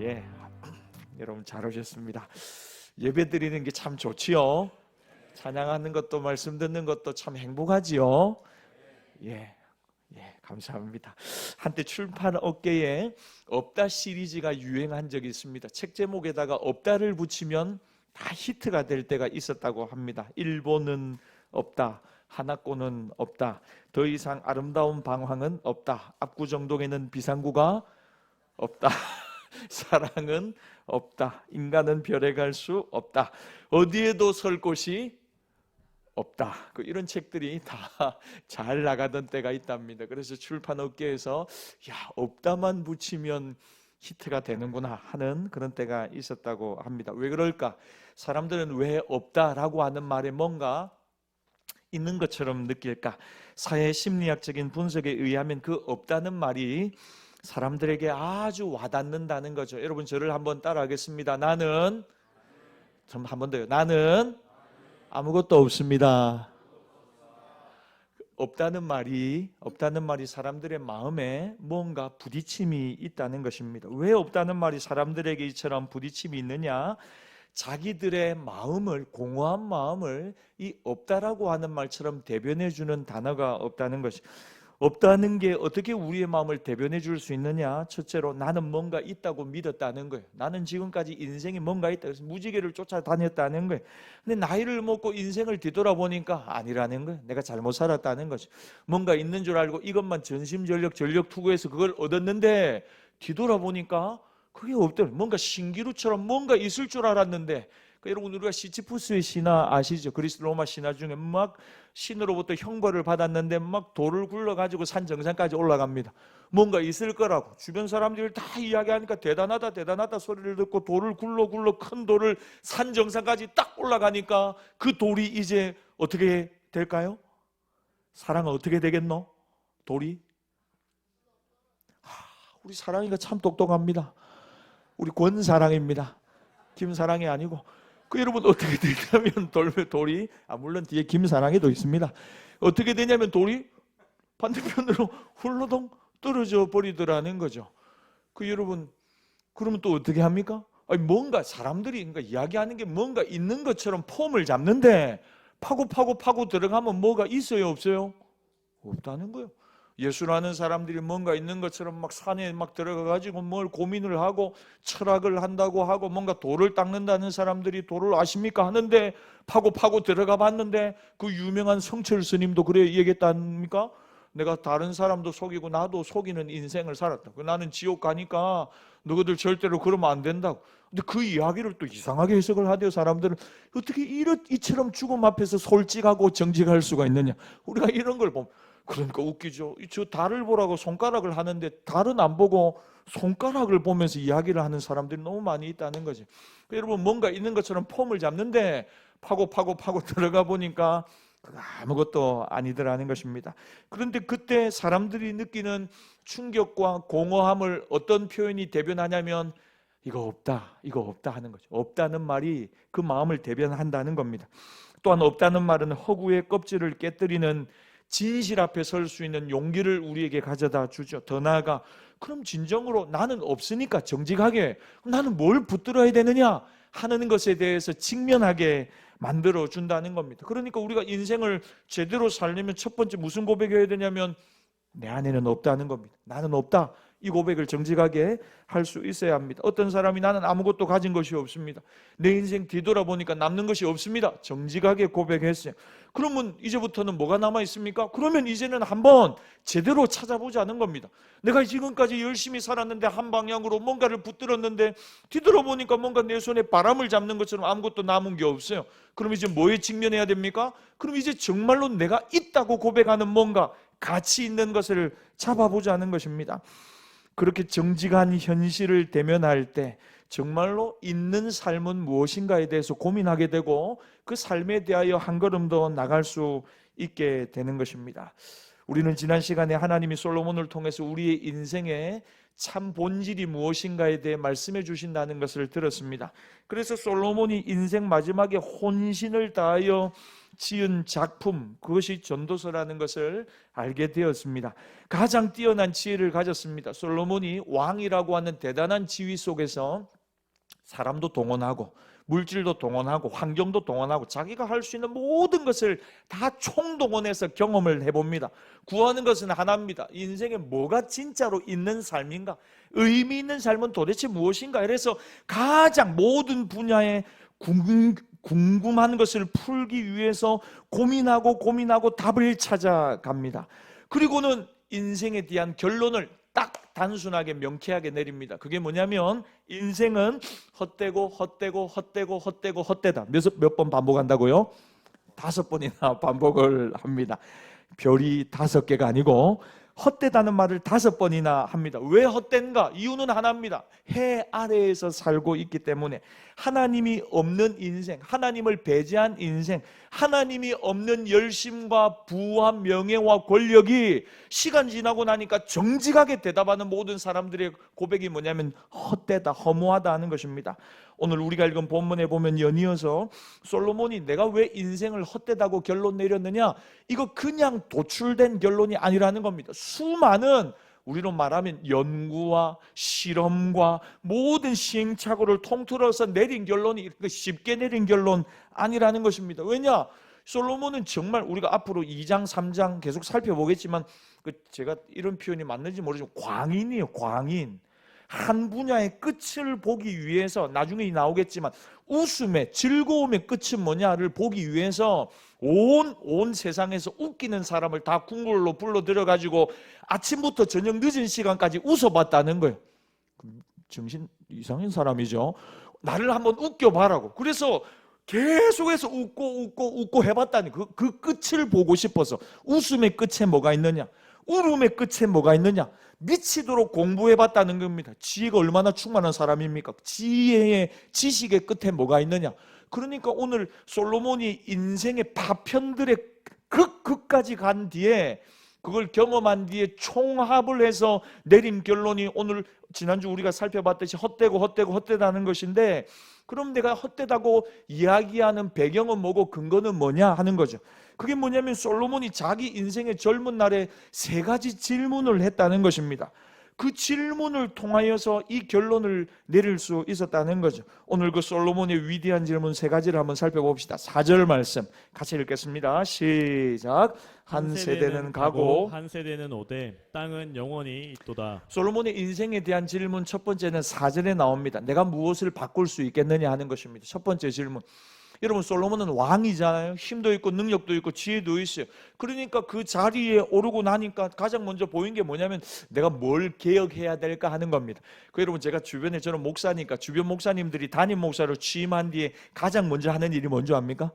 예, 여러분 잘 오셨습니다. 예배 드리는 게 참 좋지요. 찬양하는 것도 말씀 듣는 것도 참 행복하지요. 예, 감사합니다. 한때 출판 업계에 없다 시리즈가 유행한 적이 있습니다. 책 제목에다가 없다를 붙이면 다 히트가 될 때가 있었다고 합니다. 일본은 없다, 하나코는 없다, 더 이상 아름다운 방황은 없다, 압구정동에는 비상구가 없다, 사랑은 없다, 인간은 별에 갈 수 없다, 어디에도 설 곳이 없다. 이런 책들이 다 잘 나가던 때가 있답니다. 그래서 출판업계에서 없다만 붙이면 히트가 되는구나 하는 그런 때가 있었다고 합니다. 왜 그럴까? 사람들은 왜 없다라고 하는 말에 뭔가 있는 것처럼 느낄까? 사회 심리학적인 분석에 의하면 그 없다는 말이 사람들에게 아주 와닿는다는 거죠. 여러분 저를 한번 따라하겠습니다. 나는, 한 번 더요. 나는 아무것도 없습니다. 없다는 말이 사람들의 마음에 뭔가 부딪힘이 있다는 것입니다. 왜 없다는 말이 사람들에게 이처럼 부딪힘이 있느냐? 자기들의 마음을, 공허한 마음을 이 없다라고 하는 말처럼 대변해 주는 단어가 없다는 것이. 없다는 게 어떻게 우리의 마음을 대변해 줄 수 있느냐? 첫째로 나는 뭔가 있다고 믿었다는 거예요. 나는 지금까지 인생이 뭔가 있다, 그래서 무지개를 쫓아다녔다는 거예요. 근데 나이를 먹고 인생을 뒤돌아보니까 아니라는 거예요. 내가 잘못 살았다는 거죠. 뭔가 있는 줄 알고 이것만 전심전력 투구해서 그걸 얻었는데 뒤돌아보니까 그게 없더라고요. 뭔가 신기루처럼 뭔가 있을 줄 알았는데, 여러분 우리가 시지푸스의 신화 아시죠? 그리스 로마 신화 중에 막 신으로부터 형벌을 받았는데 막 돌을 굴러가지고 산 정상까지 올라갑니다. 뭔가 있을 거라고 주변 사람들이 다 이야기하니까 대단하다 소리를 듣고 돌을 굴러 큰 돌을 산 정상까지 딱 올라가니까 그 돌이 이제 어떻게 될까요? 사랑은 어떻게 되겠노? 돌이? 우리 사랑이가 참 똑똑합니다. 우리 권사랑입니다. 김사랑이 아니고. 여러분 어떻게 되냐면 돌이 물론 뒤에 김사랑이도 있습니다. 어떻게 되냐면 돌이 반대편으로 훌러덩 떨어져 버리더라는 거죠. 여러분 그러면 또 어떻게 합니까? 뭔가 사람들이 이야기하는 게 뭔가 있는 것처럼 폼을 잡는데 파고 들어가면 뭐가 있어요, 없어요? 없다는 거예요. 예수라는 사람들이 뭔가 있는 것처럼 막 산에 막 들어가가지고 뭘 고민을 하고 철학을 한다고 하고 뭔가 돌을 닦는다는 사람들이 돌을 아십니까? 하는데 파고 들어가 봤는데 그 유명한 성철 스님도 그래 얘기했답니까? 내가 다른 사람도 속이고 나도 속이는 인생을 살았다. 나는 지옥 가니까 너희들 절대로 그러면 안 된다고. 근데 그 이야기를 또 이상하게 해석을 하대요. 사람들은 어떻게 이처럼 죽음 앞에서 솔직하고 정직할 수가 있느냐. 우리가 이런 걸 보면 그러니까 웃기죠. 저 달을 보라고 손가락을 하는데 달은 안 보고 손가락을 보면서 이야기를 하는 사람들이 너무 많이 있다는 거죠. 여러분 뭔가 있는 것처럼 폼을 잡는데 파고 들어가 보니까 아무것도 아니더라는 것입니다. 그런데 그때 사람들이 느끼는 충격과 공허함을 어떤 표현이 대변하냐면 이거 없다 하는 거죠. 없다는 말이 그 마음을 대변한다는 겁니다. 또한 없다는 말은 허구의 껍질을 깨뜨리는 진실 앞에 설 수 있는 용기를 우리에게 가져다 주죠. 더 나아가 그럼 진정으로 나는 없으니까 정직하게 나는 뭘 붙들어야 되느냐 하는 것에 대해서 직면하게 만들어 준다는 겁니다. 그러니까 우리가 인생을 제대로 살려면 첫 번째 무슨 고백해야 되냐면 내 안에는 없다는 겁니다. 나는 없다. 이 고백을 정직하게 할 수 있어야 합니다. 어떤 사람이 나는 아무것도 가진 것이 없습니다. 내 인생 뒤돌아보니까 남는 것이 없습니다. 정직하게 고백했어요. 그러면 이제부터는 뭐가 남아있습니까? 그러면 이제는 한번 제대로 찾아보자는 겁니다. 내가 지금까지 열심히 살았는데 한 방향으로 뭔가를 붙들었는데 뒤돌아보니까 뭔가 내 손에 바람을 잡는 것처럼 아무것도 남은 게 없어요. 그럼 이제 뭐에 직면해야 됩니까? 그럼 이제 정말로 내가 있다고 고백하는 뭔가 가치 있는 것을 잡아보자는 것입니다. 그렇게 정직한 현실을 대면할 때 정말로 있는 삶은 무엇인가에 대해서 고민하게 되고 그 삶에 대하여 한 걸음 더 나갈 수 있게 되는 것입니다. 우리는 지난 시간에 하나님이 솔로몬을 통해서 우리의 인생의 참 본질이 무엇인가에 대해 말씀해 주신다는 것을 들었습니다. 그래서 솔로몬이 인생 마지막에 혼신을 다하여 지은 작품, 그것이 전도서라는 것을 알게 되었습니다. 가장 뛰어난 지혜를 가졌습니다. 솔로몬이 왕이라고 하는 대단한 지위 속에서 사람도 동원하고 물질도 동원하고 환경도 동원하고 자기가 할 수 있는 모든 것을 다 총동원해서 경험을 해봅니다. 구하는 것은 하나입니다. 인생에 뭐가 진짜로 있는 삶인가? 의미 있는 삶은 도대체 무엇인가? 그래서 가장 모든 분야에 궁금한 것을 풀기 위해서 고민하고 답을 찾아갑니다. 그리고는 인생에 대한 결론을 딱 단순하게 명쾌하게 내립니다. 그게 뭐냐면 인생은 헛되고 헛되다. 몇 번 반복한다고요? 5번이나 반복을 합니다. 별이 5개가 아니고 헛되다는 말을 5번이나 합니다. 왜 헛된가? 이유는 하나입니다. 해 아래에서 살고 있기 때문에 하나님이 없는 인생, 하나님을 배제한 인생, 하나님이 없는 열심과 부와 명예와 권력이 시간 지나고 나니까 정직하게 대답하는 모든 사람들의 고백이 뭐냐면 헛되다, 허무하다 하는 것입니다. 오늘 우리가 읽은 본문에 보면 연이어서 솔로몬이 내가 왜 인생을 헛되다고 결론 내렸느냐, 이거 그냥 도출된 결론이 아니라는 겁니다. 수많은, 우리로 말하면 연구와 실험과 모든 시행착오를 통틀어서 내린 결론이 쉽게 내린 결론 아니라는 것입니다. 왜냐? 솔로몬은 정말 우리가 앞으로 2장 3장 계속 살펴보겠지만 제가 이런 표현이 맞는지 모르지만 광인이에요. 광인. 한 분야의 끝을 보기 위해서, 나중에 나오겠지만 웃음의 즐거움의 끝은 뭐냐를 보기 위해서 온 세상에서 웃기는 사람을 다 궁궐로 불러들여가지고 아침부터 저녁 늦은 시간까지 웃어봤다는 거예요. 정신 이상한 사람이죠. 나를 한번 웃겨봐라고. 그래서 계속해서 웃고 해봤다니, 그 끝을 보고 싶어서. 웃음의 끝에 뭐가 있느냐, 울음의 끝에 뭐가 있느냐, 미치도록 공부해봤다는 겁니다. 지혜가 얼마나 충만한 사람입니까? 지혜의 지식의 끝에 뭐가 있느냐. 그러니까 오늘 솔로몬이 인생의 파편들의 극까지 간 뒤에, 그걸 경험한 뒤에 총합을 해서 내린 결론이 오늘 지난주 우리가 살펴봤듯이 헛되다는 것인데, 그럼 내가 헛되다고 이야기하는 배경은 뭐고 근거는 뭐냐 하는 거죠. 그게 뭐냐면 솔로몬이 자기 인생의 젊은 날에 3가지 질문을 했다는 것입니다. 그 질문을 통하여서 이 결론을 내릴 수 있었다는 거죠. 오늘 그 솔로몬의 위대한 질문 3가지를 한번 살펴봅시다. 4절 말씀 같이 읽겠습니다. 시작. 한 세대는 가고 한 세대는 오되 땅은 영원히 있도다. 솔로몬의 인생에 대한 질문 첫 번째는 4절에 나옵니다. 내가 무엇을 바꿀 수 있겠느냐 하는 것입니다. 첫 번째 질문. 여러분, 솔로몬은 왕이잖아요. 힘도 있고 능력도 있고 지혜도 있어요. 그러니까 그 자리에 오르고 나니까 가장 먼저 보인 게 뭐냐면 내가 뭘 개혁해야 될까 하는 겁니다. 여러분, 제가 주변에, 저는 목사니까 주변 목사님들이 담임 목사로 취임한 뒤에 가장 먼저 하는 일이 뭔지 압니까?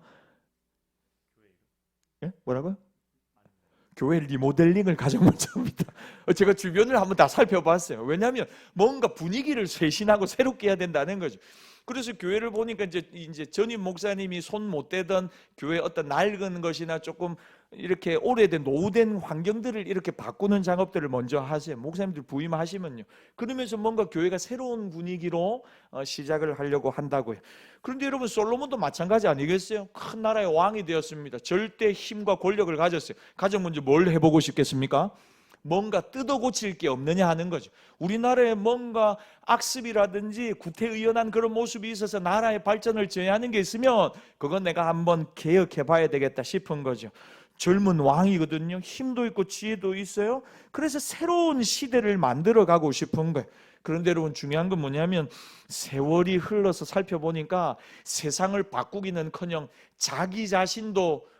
예? 뭐라고요? 교회 리모델링을 가장 먼저 합니다. 제가 주변을 한번 다 살펴봤어요. 왜냐하면 뭔가 분위기를 쇄신하고 새롭게 해야 된다는 거죠. 그래서 교회를 보니까 이제 전임 목사님이 손 못 대던 교회 어떤 낡은 것이나 조금 이렇게 오래된 노후된 환경들을 이렇게 바꾸는 작업들을 먼저 하세요. 목사님들 부임하시면요. 그러면서 뭔가 교회가 새로운 분위기로 시작을 하려고 한다고요. 그런데 여러분, 솔로몬도 마찬가지 아니겠어요? 큰 나라의 왕이 되었습니다. 절대 힘과 권력을 가졌어요. 가장 먼저 뭘 해보고 싶겠습니까? 뭔가 뜯어 고칠 게 없느냐 하는 거죠. 우리나라에 뭔가 악습이라든지 구태의연한 그런 모습이 있어서 나라의 발전을 제외하는 게 있으면 그건 내가 한번 개혁해 봐야 되겠다 싶은 거죠. 젊은 왕이거든요. 힘도 있고 지혜도 있어요. 그래서 새로운 시대를 만들어 가고 싶은 거예요. 그런데 여러분, 중요한 건 뭐냐면 세월이 흘러서 살펴보니까 세상을 바꾸기는커녕 자기 자신도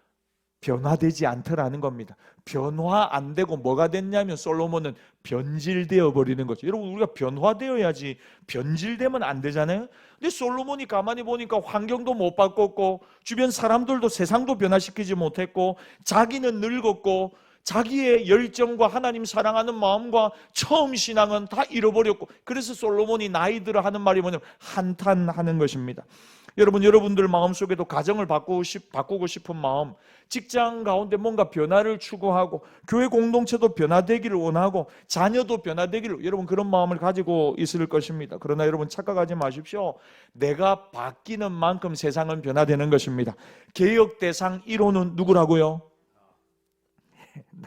변화되지 않더라는 겁니다. 변화 안 되고 뭐가 됐냐면 솔로몬은 변질되어 버리는 거죠. 여러분, 우리가 변화되어야지 변질되면 안 되잖아요. 근데 솔로몬이 가만히 보니까 환경도 못 바꿨고 주변 사람들도 세상도 변화시키지 못했고 자기는 늙었고 자기의 열정과 하나님 사랑하는 마음과 처음 신앙은 다 잃어버렸고, 그래서 솔로몬이 나이 들어 하는 말이 뭐냐면 한탄하는 것입니다. 여러분들 마음속에도 가정을 바꾸고 싶은 마음, 직장 가운데 뭔가 변화를 추구하고 교회 공동체도 변화되기를 원하고 자녀도 변화되기를, 여러분 그런 마음을 가지고 있을 것입니다. 그러나 여러분 착각하지 마십시오. 내가 바뀌는 만큼 세상은 변화되는 것입니다. 개혁 대상 1호는 누구라고요?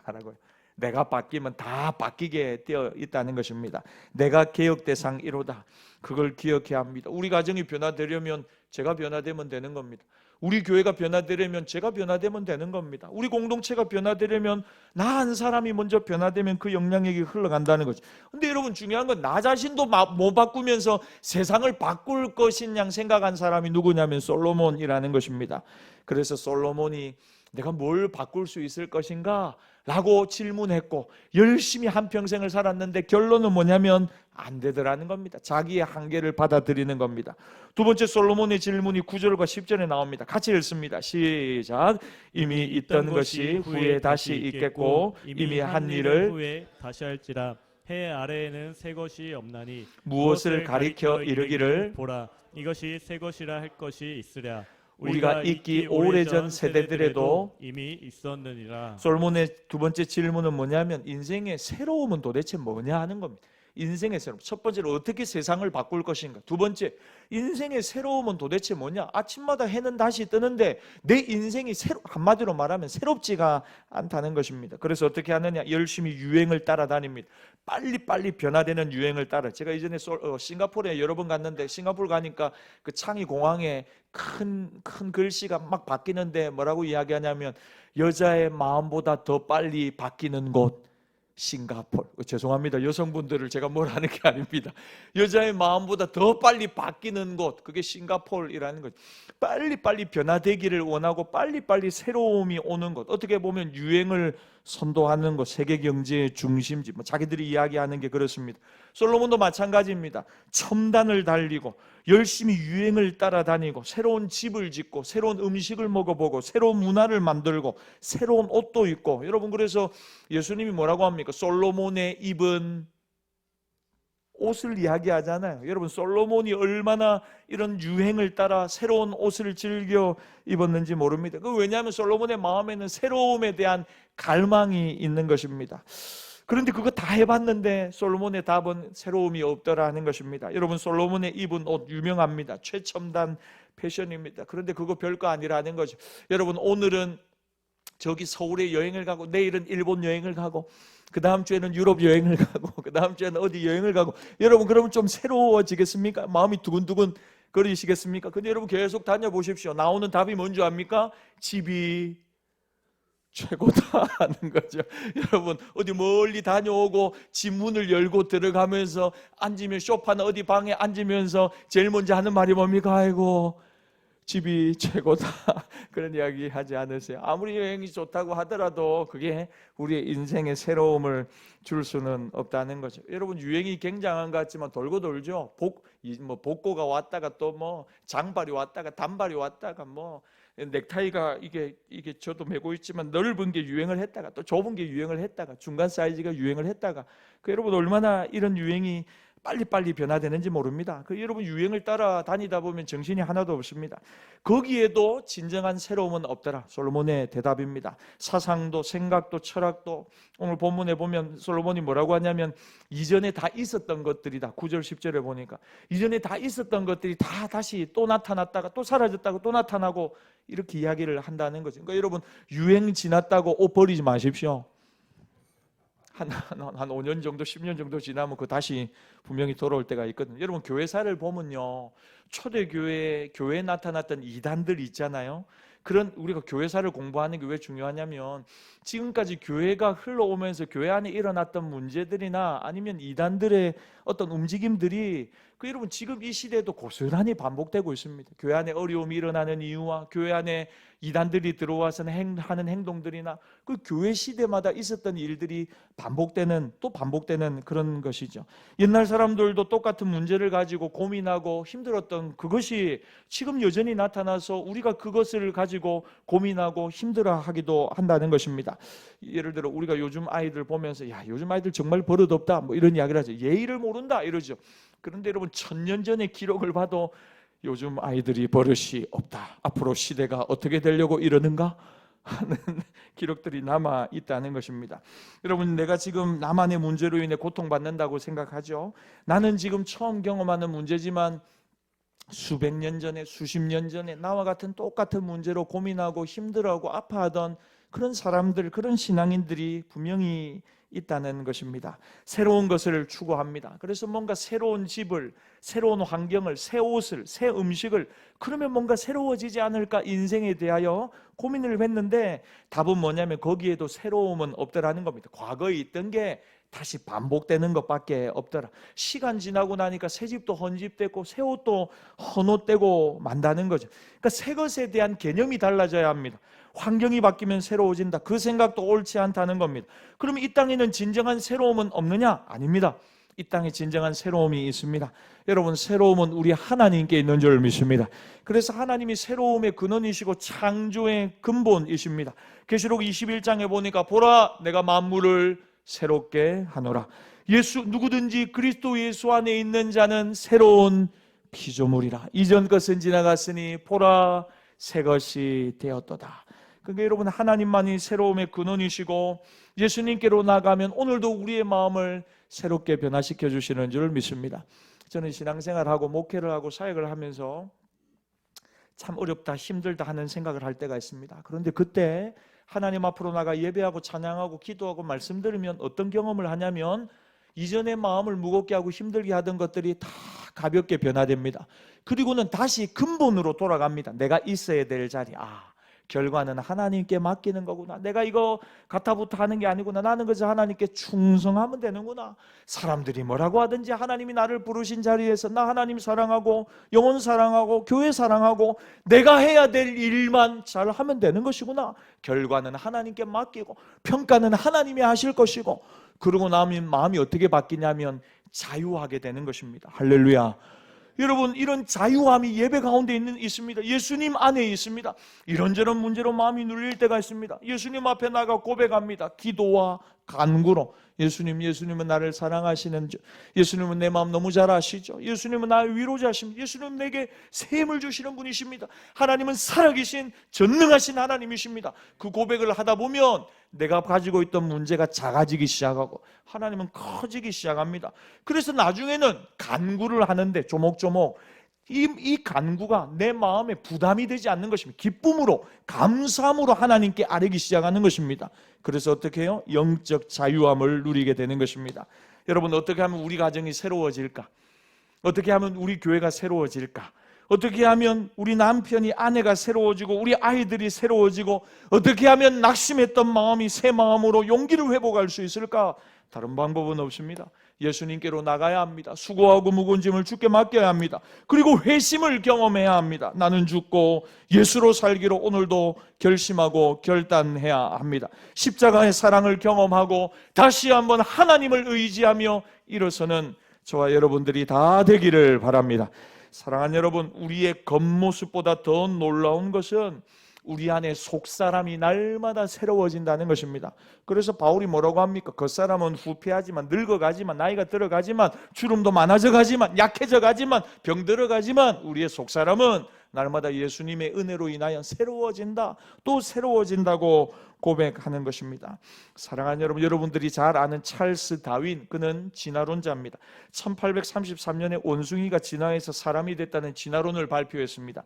나라고요. 내가 바뀌면 다 바뀌게 되어 있다는 것입니다. 내가 개혁 대상 1호다. 그걸 기억해야 합니다. 우리 가정이 변화되려면 제가 변화되면 되는 겁니다. 우리 교회가 변화되려면 제가 변화되면 되는 겁니다. 우리 공동체가 변화되려면 나 한 사람이 먼저 변화되면 그 영향력이 흘러간다는 거죠. 근데 여러분 중요한 건 나 자신도 못 바꾸면서 세상을 바꿀 것인 양 생각한 사람이 누구냐면 솔로몬이라는 것입니다. 그래서 솔로몬이 내가 뭘 바꿀 수 있을 것인가? 라고 질문했고 열심히 한평생을 살았는데 결론은 뭐냐면 안 되더라는 겁니다. 자기의 한계를 받아들이는 겁니다. 두 번째 솔로몬의 질문이 9절과 10절에 나옵니다. 같이 읽습니다. 시작. 이미 있던 것이 후에 다시 있겠고 이미 한 일을 후에 다시 할지라. 해 아래에는 새 것이 없나니 무엇을 가리켜 이르기를 보라. 이것이 새 것이라 할 것이 있으랴. 우리가 있기 오래전 세대들에도 이미 있었느니라. 솔로몬의 두 번째 질문은 뭐냐면 인생의 새로움은 도대체 뭐냐 하는 겁니다. 인생의 새로움. 첫 번째로 어떻게 세상을 바꿀 것인가. 두 번째, 인생의 새로움은 도대체 뭐냐. 아침마다 해는 다시 뜨는데 내 인생이 한마디로 말하면 새롭지가 않다는 것입니다. 그래서 어떻게 하느냐. 열심히 유행을 따라다닙니다. 빨리빨리 변화되는 유행을 따라. 제가 이전에 싱가포르에 여러 번 갔는데 싱가포르 가니까 그 창이 공항에 큰 글씨가 막 바뀌는데 뭐라고 이야기하냐면 여자의 마음보다 더 빨리 바뀌는 곳 싱가포르. 죄송합니다. 여성분들을 제가 뭘 하는 게 아닙니다. 여자의 마음보다 더 빨리 바뀌는 곳, 그게 싱가포르이라는 거죠. 빨리빨리 변화되기를 원하고 빨리빨리 새로움이 오는 것. 어떻게 보면 유행을 선도하는 것, 세계 경제의 중심지, 자기들이 이야기하는 게 그렇습니다. 솔로몬도 마찬가지입니다. 첨단을 달리고 열심히 유행을 따라다니고 새로운 집을 짓고 새로운 음식을 먹어보고 새로운 문화를 만들고 새로운 옷도 입고. 여러분 그래서 예수님이 뭐라고 합니까? 솔로몬의 입은 옷을 이야기하잖아요. 여러분 솔로몬이 얼마나 이런 유행을 따라 새로운 옷을 즐겨 입었는지 모릅니다. 왜냐하면 솔로몬의 마음에는 새로움에 대한 갈망이 있는 것입니다. 그런데 그거 다 해봤는데 솔로몬의 답은 새로움이 없더라 하는 것입니다. 여러분 솔로몬의 입은 옷 유명합니다. 최첨단 패션입니다. 그런데 그거 별거 아니라는 거죠. 여러분 오늘은 저기 서울에 여행을 가고 내일은 일본 여행을 가고 그 다음 주에는 유럽 여행을 가고 그 다음 주에는 어디 여행을 가고, 여러분 그러면 좀 새로워지겠습니까? 마음이 두근두근 거리시겠습니까? 근데 여러분 계속 다녀보십시오. 나오는 답이 뭔지 압니까? 집이 최고다 하는 거죠. 여러분 어디 멀리 다녀오고 집 문을 열고 들어가면서 앉으면 소파나 어디 방에 앉으면서 제일 먼저 하는 말이 뭡니까? 아이고 집이 최고다. 그런 이야기 하지 않으세요? 아무리 여행이 좋다고 하더라도 그게 우리의 인생의 새로움을 줄 수는 없다는 거죠. 여러분 유행이 굉장한 것 같지만 돌고 돌죠. 복고가 왔다가 또 장발이 왔다가 단발이 왔다가 넥타이가 이게 저도 메고 있지만 넓은 게 유행을 했다가 또 좁은 게 유행을 했다가 중간 사이즈가 유행을 했다가 여러분 얼마나 이런 유행이 빨리빨리 변화되는지 모릅니다. 여러분 유행을 따라다니다 보면 정신이 하나도 없습니다. 거기에도 진정한 새로움은 없더라. 솔로몬의 대답입니다. 사상도 생각도 철학도 오늘 본문에 보면 솔로몬이 뭐라고 하냐면 이전에 다 있었던 것들이다. 9절 10절에 보니까 이전에 다 있었던 것들이 다 다시 또 나타났다가 또 사라졌다가 또 나타나고 이렇게 이야기를 한다는 거죠. 그러니까 여러분 유행 지났다고 옷 버리지 마십시오. 한 5년 정도 10년 정도 지나면 그 다시 분명히 돌아올 때가 있거든요. 여러분 교회사를 보면요 초대교회에 나타났던 이단들이 있잖아요. 그런 우리가 교회사를 공부하는 게 왜 중요하냐면 지금까지 교회가 흘러오면서 교회 안에 일어났던 문제들이나 아니면 이단들의 어떤 움직임들이 여러분 지금 이 시대에도 고스란히 반복되고 있습니다. 교회 안에 어려움이 일어나는 이유와 교회 안에 이단들이 들어와서 하는 행동들이나 그 교회 시대마다 있었던 일들이 반복되는 그런 것이죠. 옛날 사람들도 똑같은 문제를 가지고 고민하고 힘들었던 그것이 지금 여전히 나타나서 우리가 그것을 가지고 고민하고 힘들어하기도 한다는 것입니다. 예를 들어 우리가 요즘 아이들 보면서 야 요즘 아이들 정말 버릇없다 이런 이야기를 하죠. 예의를 모른다 이러죠. 그런데 여러분 1000년 전의 기록을 봐도 요즘 아이들이 버릇이 없다. 앞으로 시대가 어떻게 되려고 이러는가 하는 기록들이 남아 있다는 것입니다. 여러분, 내가 지금 나만의 문제로 인해 고통받는다고 생각하죠? 나는 지금 처음 경험하는 문제지만 수백 년 전에, 수십 년 전에 나와 같은 똑같은 문제로 고민하고 힘들어하고 아파하던 그런 사람들, 그런 신앙인들이 분명히 있다는 것입니다. 새로운 것을 추구합니다. 그래서 뭔가 새로운 집을, 새로운 환경을, 새 옷을, 새 음식을, 그러면 뭔가 새로워지지 않을까 인생에 대하여 고민을 했는데 답은 뭐냐면 거기에도 새로움은 없더라는 겁니다. 과거에 있던 게 다시 반복되는 것밖에 없더라. 시간 지나고 나니까 새 집도 헌집되고 새 옷도 헌옷되고 만다는 거죠. 그러니까 새 것에 대한 개념이 달라져야 합니다. 환경이 바뀌면 새로워진다. 그 생각도 옳지 않다는 겁니다. 그러면 이 땅에는 진정한 새로움은 없느냐? 아닙니다. 이 땅에 진정한 새로움이 있습니다. 여러분, 새로움은 우리 하나님께 있는 줄 믿습니다. 그래서 하나님이 새로움의 근원이시고 창조의 근본이십니다. 계시록 21장에 보니까 보라, 내가 만물을 새롭게 하노라. 누구든지 그리스도 예수 안에 있는 자는 새로운 피조물이라. 이전 것은 지나갔으니 보라, 새 것이 되었도다. 그러니까 여러분, 하나님만이 새로움의 근원이시고 예수님께로 나가면 오늘도 우리의 마음을 새롭게 변화시켜 주시는 줄 믿습니다. 저는 신앙생활하고 목회를 하고 사역을 하면서 참 어렵다, 힘들다 하는 생각을 할 때가 있습니다. 그런데 그때 하나님 앞으로 나가 예배하고 찬양하고 기도하고 말씀 들으면 어떤 경험을 하냐면 이전에 마음을 무겁게 하고 힘들게 하던 것들이 다 가볍게 변화됩니다. 그리고는 다시 근본으로 돌아갑니다. 내가 있어야 될 자리. 결과는 하나님께 맡기는 거구나. 내가 이거 가타부타 하는 게 아니구나. 나는 그저 하나님께 충성하면 되는구나. 사람들이 뭐라고 하든지 하나님이 나를 부르신 자리에서 나 하나님 사랑하고 영혼 사랑하고 교회 사랑하고 내가 해야 될 일만 잘 하면 되는 것이구나. 결과는 하나님께 맡기고 평가는 하나님이 하실 것이고, 그러고 나면 마음이 어떻게 바뀌냐면 자유하게 되는 것입니다. 할렐루야. 여러분, 이런 자유함이 예배 가운데 있습니다. 예수님 안에 있습니다. 이런저런 문제로 마음이 눌릴 때가 있습니다. 예수님 앞에 나가 고백합니다. 기도와 간구로. 예수님은 나를 사랑하시는 줄, 예수님은 내 마음 너무 잘 아시죠. 예수님은 나의 위로자십니다. 예수님은 내게 새 힘을 주시는 분이십니다. 하나님은 살아계신 전능하신 하나님이십니다. 그 고백을 하다 보면 내가 가지고 있던 문제가 작아지기 시작하고 하나님은 커지기 시작합니다. 그래서 나중에는 간구를 하는데 조목조목 이 간구가 내 마음에 부담이 되지 않는 것입니다. 기쁨으로, 감사함으로 하나님께 아뢰기 시작하는 것입니다. 그래서 어떻게 해요? 영적 자유함을 누리게 되는 것입니다. 여러분, 어떻게 하면 우리 가정이 새로워질까? 어떻게 하면 우리 교회가 새로워질까? 어떻게 하면 우리 남편이, 아내가 새로워지고 우리 아이들이 새로워지고 어떻게 하면 낙심했던 마음이 새 마음으로 용기를 회복할 수 있을까? 다른 방법은 없습니다. 예수님께로 나가야 합니다. 수고하고 무거운 짐을 주께 맡겨야 합니다. 그리고 회심을 경험해야 합니다. 나는 죽고 예수로 살기로 오늘도 결심하고 결단해야 합니다. 십자가의 사랑을 경험하고 다시 한번 하나님을 의지하며 일어서는 저와 여러분들이 다 되기를 바랍니다. 사랑하는 여러분, 우리의 겉모습보다 더 놀라운 것은 우리 안에 속사람이 날마다 새로워진다는 것입니다. 그래서 바울이 뭐라고 합니까? 겉사람은 후패하지만, 늙어가지만, 나이가 들어가지만, 주름도 많아져 가지만, 약해져 가지만, 병들어 가지만 우리의 속사람은 날마다 예수님의 은혜로 인하여 새로워진다, 또 새로워진다고 고백하는 것입니다. 사랑하는 여러분, 여러분들이 잘 아는 찰스 다윈, 그는 진화론자입니다. 1833년에 원숭이가 진화해서 사람이 됐다는 진화론을 발표했습니다.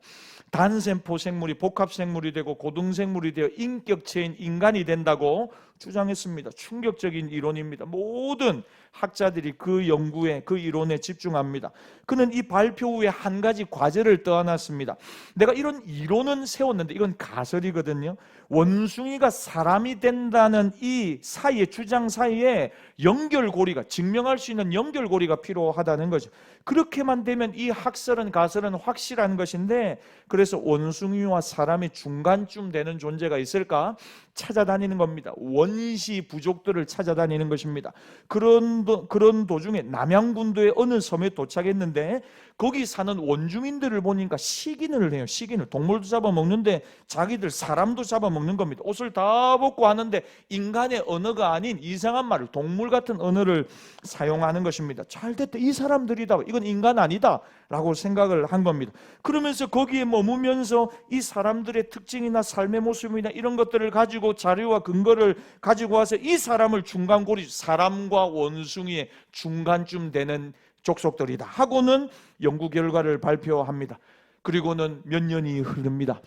단세포 생물이 복합생물이 되고 고등생물이 되어 인격체인 인간이 된다고 주장했습니다. 충격적인 이론입니다. 모든 학자들이 그 연구에, 그 이론에 집중합니다. 그는 이 발표 후에 한 가지 과제를 떠안았습니다. 내가 이런 이론은 세웠는데 이건 가설이거든요. 원숭이가 사람이 된다는 이 사이에, 주장 사이에 연결고리가, 증명할 수 있는 연결고리가 필요하다는 거죠. 그렇게만 되면 이 학설은, 가설은 확실한 것인데, 그래서 원숭이와 사람의 중간쯤 되는 존재가 있을까 찾아다니는 겁니다. 원시 부족들을 찾아다니는 것입니다. 그런 도중에 남양군도의 어느 섬에 도착했는데 거기 사는 원주민들을 보니까 시긴을 해요. 시긴을. 동물도 잡아먹는데 자기들 사람도 잡아먹는 겁니다. 옷을 다 벗고 하는데 인간의 언어가 아닌 이상한 말을, 동물 같은 언어를 사용하는 것입니다. 잘 됐다, 이 사람들이다, 이건 인간 아니다 라고 생각을 한 겁니다. 그러면서 거기에 머무면서 이 사람들의 특징이나 삶의 모습이나 이런 것들을 가지고 자료와 근거를 가지고 와서 이 사람을 중간고리, 사람과 원숭이의 중간쯤 되는 족속들이다 하고는 연구 결과를 발표합니다. 그리고는 몇 년이 흐릅니다.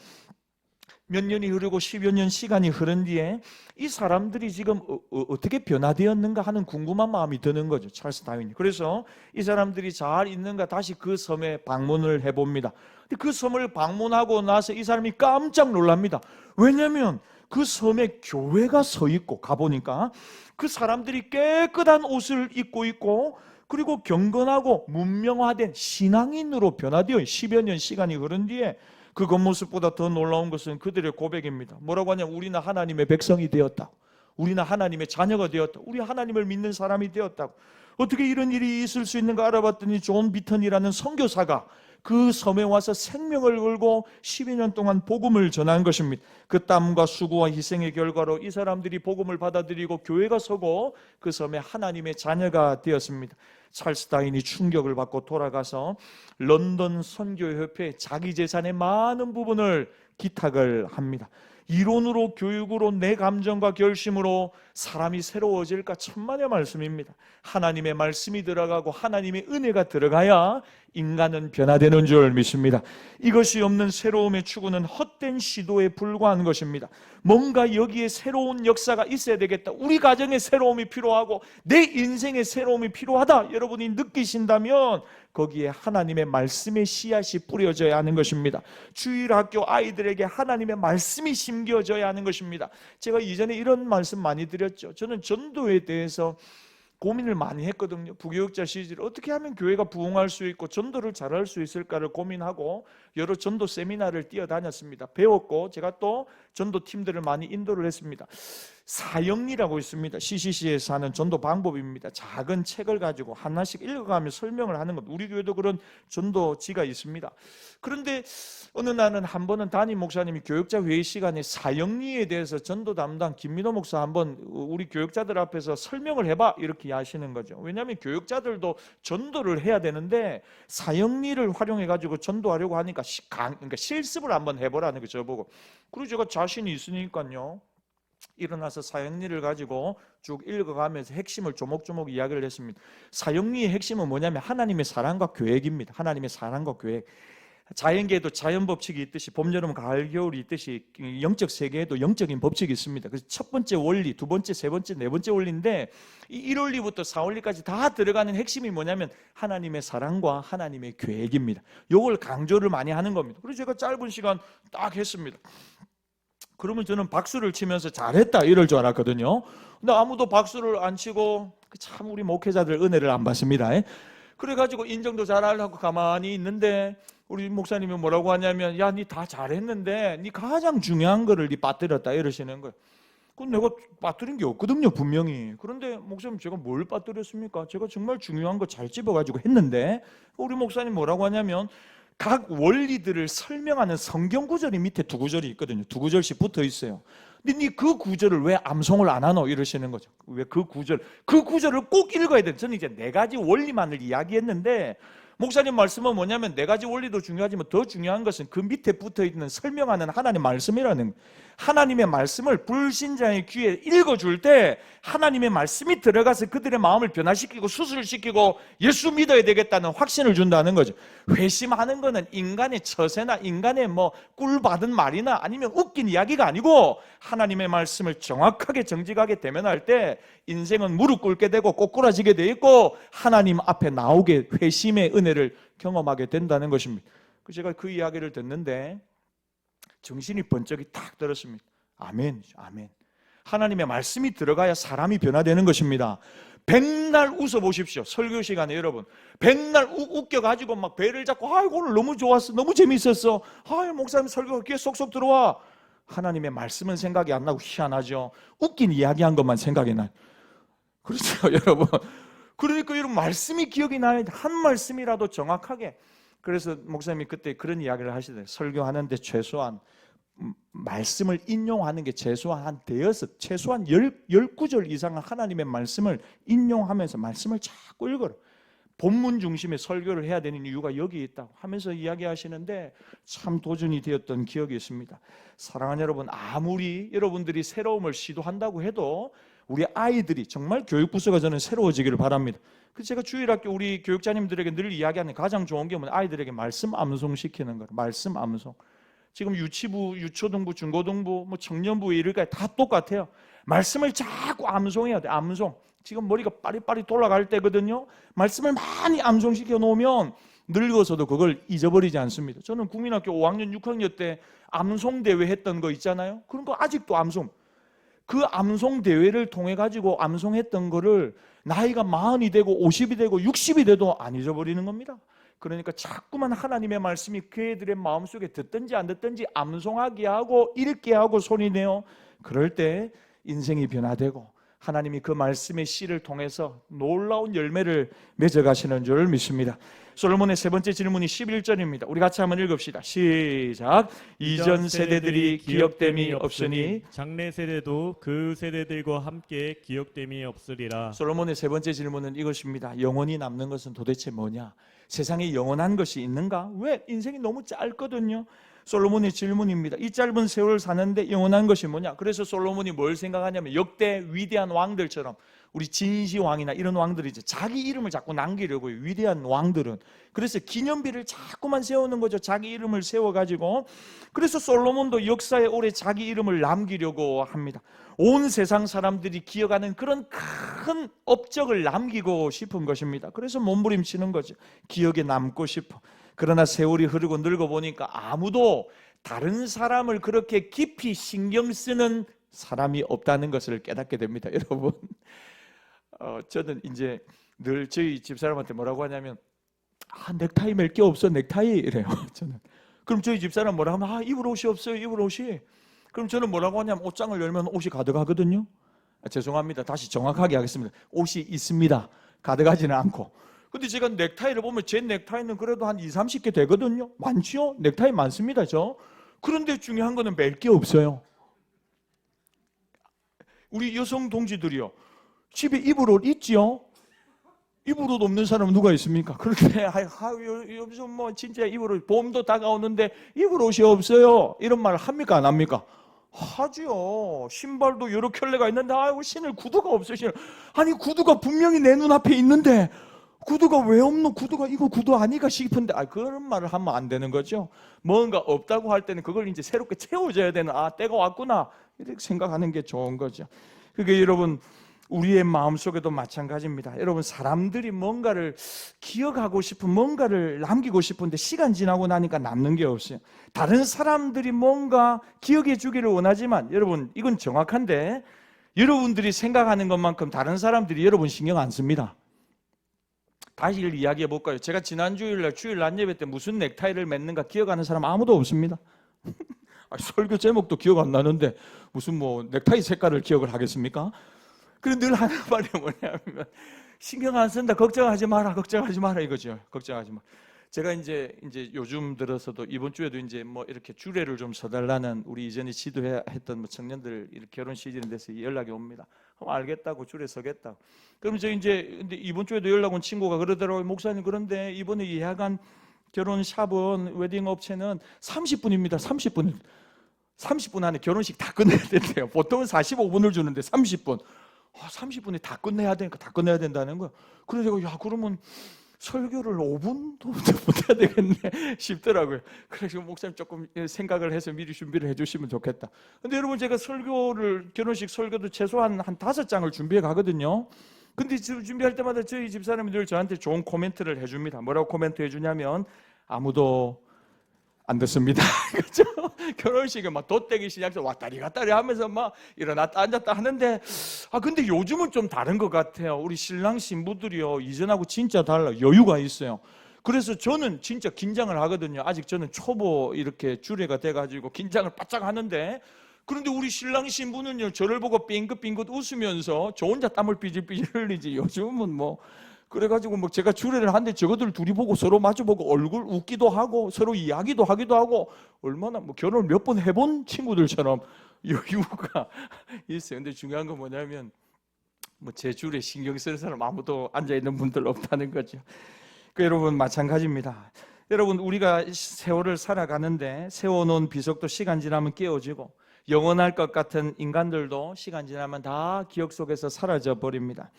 몇 년이 흐르고 10여 년 시간이 흐른 뒤에 이 사람들이 지금 어떻게 변화되었는가 하는 궁금한 마음이 드는 거죠. 찰스 다윈이. 그래서 이 사람들이 잘 있는가 다시 그 섬에 방문을 해봅니다. 근데 그 섬을 방문하고 나서 이 사람이 깜짝 놀랍니다. 왜냐하면 그 섬에 교회가 서 있고 가보니까 그 사람들이 깨끗한 옷을 입고 있고 그리고 경건하고 문명화된 신앙인으로 변화되어 10여 년 시간이 흐른 뒤에 그 겉모습보다 더 놀라운 것은 그들의 고백입니다. 뭐라고 하냐면 우리는 하나님의 백성이 되었다. 우리는 하나님의 자녀가 되었다. 우리 하나님을 믿는 사람이 되었다고. 어떻게 이런 일이 있을 수 있는가 알아봤더니 존 비턴이라는 선교사가 그 섬에 와서 생명을 걸고 12년 동안 복음을 전한 것입니다. 그 땀과 수고와 희생의 결과로 이 사람들이 복음을 받아들이고 교회가 서고 그 섬에 하나님의 자녀가 되었습니다. 찰스 다윈이 충격을 받고 돌아가서 런던 선교협회에 자기 재산의 많은 부분을 기탁을 합니다. 이론으로 교육으로 내 감정과 결심으로 사람이 새로워질까 천만의 말씀입니다. 하나님의 말씀이 들어가고 하나님의 은혜가 들어가야 인간은 변화되는 줄 믿습니다. 이것이 없는 새로움의 추구는 헛된 시도에 불과한 것입니다. 뭔가 여기에 새로운 역사가 있어야 되겠다. 우리 가정에 새로움이 필요하고 내 인생에 새로움이 필요하다. 여러분이 느끼신다면 거기에 하나님의 말씀의 씨앗이 뿌려져야 하는 것입니다. 주일학교 아이들에게 하나님의 말씀이 심겨져야 하는 것입니다. 제가 이전에 이런 말씀 많이 드렸죠. 저는 전도에 대해서 고민을 많이 했거든요. 부교육자 시절 어떻게 하면 교회가 부흥할 수 있고 전도를 잘할 수 있을까를 고민하고 여러 전도 세미나를 뛰어다녔습니다. 배웠고 제가 또 전도 팀들을 많이 인도를 했습니다. 사형리라고 있습니다. CCC에서 하는 전도 방법입니다. 작은 책을 가지고 하나씩 읽어가며 설명을 하는 것. 우리 교회도 그런 전도지가 있습니다. 그런데 어느 날은 한 번은 담임 목사님이 교육자 회의 시간에 사형리에 대해서 전도 담당 김민호 목사 한번 우리 교육자들 앞에서 설명을 해봐 이렇게 하시는 거죠. 왜냐하면 교육자들도 전도를 해야 되는데 사형리를 활용해 가지고 전도하려고 하니까 그러니까 실습을 한번 해보라는 거 저보고. 그리고 제가 자신이 있으니까요. 일어나서 사형리를 가지고 쭉 읽어가면서 핵심을 조목조목 이야기를 했습니다. 사형리의 핵심은 뭐냐면 하나님의 사랑과 계획입니다. 하나님의 사랑과 계획. 자연계에도 자연법칙이 있듯이 봄, 여름, 가을, 겨울이 있듯이 영적 세계에도 영적인 법칙이 있습니다. 그래서 첫 번째 원리, 두 번째, 세 번째, 네 번째 원리인데 이 1원리부터 4원리까지 다 들어가는 핵심이 뭐냐면 하나님의 사랑과 하나님의 계획입니다. 이걸 강조를 많이 하는 겁니다. 그래서 제가 짧은 시간 딱 했습니다. 그러면 저는 박수를 치면서 잘했다 이럴 줄 알았거든요. 근데 아무도 박수를 안 치고 참 우리 목회자들 은혜를 안 받습니다. 그래가지고 인정도 잘하려고 가만히 있는데 우리 목사님이 뭐라고 하냐면 야, 니 다 잘했는데 니 가장 중요한 거를 니 빠뜨렸다 이러시는 거예요. 그건 내가 빠뜨린 게 없거든요, 분명히. 그런데 목사님 제가 뭘 빠뜨렸습니까? 제가 정말 중요한 거 잘 집어가지고 했는데 우리 목사님 뭐라고 하냐면 각 원리들을 설명하는 성경 구절이 밑에 두 구절이 있거든요. 두 구절씩 붙어 있어요. 근데 니 그 구절을 왜 암송을 안 하노? 이러시는 거죠. 왜 그 구절을 꼭 읽어야 돼. 저는 이제 네 가지 원리만을 이야기했는데 목사님 말씀은 뭐냐면 네 가지 원리도 중요하지만 더 중요한 것은 그 밑에 붙어 있는 설명하는 하나님 말씀이라는 하나님의 말씀을 불신자의 귀에 읽어줄 때 하나님의 말씀이 들어가서 그들의 마음을 변화시키고 수술시키고 예수 믿어야 되겠다는 확신을 준다는 거죠. 회심하는 거는 인간의 처세나 인간의 꿀 받은 말이나 아니면 웃긴 이야기가 아니고 하나님의 말씀을 정확하게 정직하게 대면할 때 인생은 무릎 꿇게 되고 꼬꾸라지게 돼 있고 하나님 앞에 나오게 회심의 은혜를 경험하게 된다는 것입니다. 제가 그 이야기를 듣는데 정신이 번쩍이 탁 들었습니다. 아멘, 아멘. 하나님의 말씀이 들어가야 사람이 변화되는 것입니다. 백날 웃어보십시오. 설교 시간에 여러분 백날 웃겨가지고 막 배를 잡고 아이고 오늘 너무 좋았어, 너무 재밌었어, 아유 목사님 설교가 귀에 쏙쏙 들어와. 하나님의 말씀은 생각이 안 나고 희한하죠. 웃긴 이야기한 것만 생각이 나요. 그렇죠 여러분. 그러니까 여러분 말씀이 기억이 나야 돼. 한 말씀이라도 정확하게. 그래서 목사님이 그때 그런 이야기를 하시더라고요. 설교하는데 최소한 말씀을 인용하는 게 최소한 한 대여섯, 최소한 19절 이상의 하나님의 말씀을 인용하면서 말씀을 자꾸 읽어라. 본문 중심의 설교를 해야 되는 이유가 여기 있다고 하면서 이야기하시는데 참 도전이 되었던 기억이 있습니다. 사랑하는 여러분, 아무리 여러분들이 새로움을 시도한다고 해도 우리 아이들이 정말 교육부서가 저는 새로워지기를 바랍니다. 그래서 제가 주일학교 우리 교육자님들에게 늘 이야기하는 가장 좋은 게 뭐냐, 아이들에게 말씀 암송시키는 거예요. 말씀 암송. 지금 유치부, 유초등부, 중고등부, 뭐 청년부 이럴까지 다 똑같아요. 말씀을 자꾸 암송해야 돼. 암송. 지금 머리가 빠릿빠릿 돌아갈 때거든요. 말씀을 많이 암송시켜 놓으면 늙어서도 그걸 잊어버리지 않습니다. 저는 국민학교 5학년, 6학년 때 암송대회 했던 거 있잖아요. 그런 거 아직도 암송. 그 암송대회를 통해 가지고 암송했던 거를 나이가 40이 되고 50이 되고 60이 돼도 안 잊어버리는 겁니다. 그러니까 자꾸만 하나님의 말씀이 그애들의 마음속에 듣든지 안 듣든지 암송하게 하고 읽게 하고 소리 내요. 그럴 때 인생이 변화되고 하나님이 그 말씀의 씨를 통해서 놀라운 열매를 맺어가시는 줄 믿습니다. 솔로몬의 세 번째 질문이 11절입니다. 우리 같이 한번 읽읍시다. 시작. 이전 세대들이 기억됨이 없으니 장래 세대도 그 세대들과 함께 기억됨이 없으리라. 솔로몬의 세 번째 질문은 이것입니다. 영원히 남는 것은 도대체 뭐냐? 세상에 영원한 것이 있는가? 왜? 인생이 너무 짧거든요. 솔로몬의 질문입니다. 이 짧은 세월을 사는데 영원한 것이 뭐냐? 그래서 솔로몬이 뭘 생각하냐면 역대 위대한 왕들처럼 우리 진시황이나 이런 왕들이 이제 자기 이름을 자꾸 남기려고 해요. 위대한 왕들은. 그래서 기념비를 자꾸만 세우는 거죠. 자기 이름을 세워가지고. 그래서 솔로몬도 역사에 오래 자기 이름을 남기려고 합니다. 온 세상 사람들이 기억하는 그런 큰 업적을 남기고 싶은 것입니다. 그래서 몸부림치는 거죠. 기억에 남고 싶어. 그러나 세월이 흐르고 늙어보니까 아무도 다른 사람을 그렇게 깊이 신경 쓰는 사람이 없다는 것을 깨닫게 됩니다. 여러분, 저는 이제 늘 저희 집사람한테 뭐라고 하냐면 넥타이 멜 게 없어, 넥타이 이래요. 저는. 그럼 저희 집사람 뭐라고 하면 입을 옷이 없어요, 입을 옷이. 그럼 저는 뭐라고 하냐면 옷장을 열면 옷이 가득하거든요. 죄송합니다. 다시 정확하게 하겠습니다. 옷이 있습니다. 가득하지는 않고. 근데 제가 넥타이를 보면 제 넥타이는 그래도 한 20, 30개 되거든요. 많지요? 넥타이 많습니다, 저. 그런데 중요한 거는 멜 게 없어요. 우리 여성 동지들이요. 집에 입을 옷 있지요? 입을 옷 없는 사람은 누가 있습니까? 그런데 요즘 뭐 진짜 입을 옷, 봄도 다가오는데 입을 옷이 없어요. 이런 말 합니까? 안 합니까? 하지요. 신발도 여러 켤레가 있는데 신을 구두가 없어요. 신을. 아니 구두가 분명히 내 눈앞에 있는데 구두가 왜 없노? 구두가 이거 구두 아니가 싶은데 그런 말을 하면 안 되는 거죠. 뭔가 없다고 할 때는 그걸 이제 새롭게 채워줘야 되는 때가 왔구나 이렇게 생각하는 게 좋은 거죠. 그게 여러분 우리의 마음속에도 마찬가지입니다. 여러분 사람들이 뭔가를 기억하고 싶은 뭔가를 남기고 싶은데 시간 지나고 나니까 남는 게 없어요. 다른 사람들이 뭔가 기억해 주기를 원하지만 여러분 이건 정확한데 여러분들이 생각하는 것만큼 다른 사람들이 여러분 신경 안 씁니다. 다시 이야기해 볼까요? 제가 지난 주일 낮 예배 때 무슨 넥타이를 맸는가 기억하는 사람 아무도 없습니다. 설교 제목도 기억 안 나는데 무슨 뭐 넥타이 색깔을 기억을 하겠습니까? 그런데 늘 하는 말이 뭐냐면 신경 안 쓴다, 걱정하지 마라, 걱정하지 마라 이거죠. 걱정하지 마. 제가 이제 요즘 들어서도 이번 주에도 이제 뭐 이렇게 주례를 좀 서달라는 우리 이전에 지도했던 뭐 청년들 결혼 시즌에 대해서 연락이 옵니다. 그럼 알겠다고 주례 서겠다고. 그럼 저 이제 근데 이번 주에도 연락 온 친구가 그러더라고요. 목사님 그런데 이번에 예약한 결혼 샵은 웨딩 업체는 30분입니다. 30분 안에 결혼식 다 끝내야 된대요. 보통은 45분을 주는데 30분. 30분에 다 끝내야 되니까 다 끝내야 된다는 거야. 그래서 제가 그러면 설교를 5분도 못해야 되겠네 싶더라고요. 그래서 목사님 조금 생각을 해서 미리 준비를 해주시면 좋겠다. 근데 여러분 제가 결혼식 설교도 최소한 한 5장을 준비해 가거든요. 근데 준비할 때마다 저희 집사람이 늘 저한테 좋은 코멘트를 해줍니다. 뭐라고 코멘트 해주냐면 아무도 안 듣습니다. 그렇죠? 결혼식에 막 돗대기 시작해서 왔다리 갔다리 하면서 막 일어났다 앉았다 하는데 근데 요즘은 좀 다른 것 같아요. 우리 신랑 신부들이요 이전하고 진짜 달라. 여유가 있어요. 그래서 저는 진짜 긴장을 하거든요. 아직 저는 초보 이렇게 주례가 돼가지고 긴장을 바짝 하는데 그런데 우리 신랑 신부는요 저를 보고 빙긋빙긋 웃으면서 저 혼자 땀을 삐질삐질 흘리지. 요즘은 뭐 그래가지고 뭐 제가 주례를 하는데 저것들 둘이 보고 서로 마주보고 얼굴 웃기도 하고 서로 이야기도 하기도 하고 얼마나 뭐 결혼을 몇 번 해본 친구들처럼 여유가 있어요. 근데 중요한 건 뭐냐면 뭐 제 줄에 신경 쓰는 사람 아무도 앉아 있는 분들 없다는 거죠. 그 여러분 마찬가지입니다. 여러분 우리가 세월을 살아가는데 세워놓은 비석도 시간 지나면 깨어지고 영원할 것 같은 인간들도 시간 지나면 다 기억 속에서 사라져 버립니다.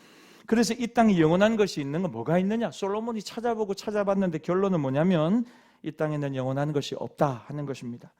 그래서 이 땅에 영원한 것이 있는 건 뭐가 있느냐? 솔로몬이 찾아보고 찾아봤는데 결론은 뭐냐면 이 땅에는 영원한 것이 없다 하는 것입니다.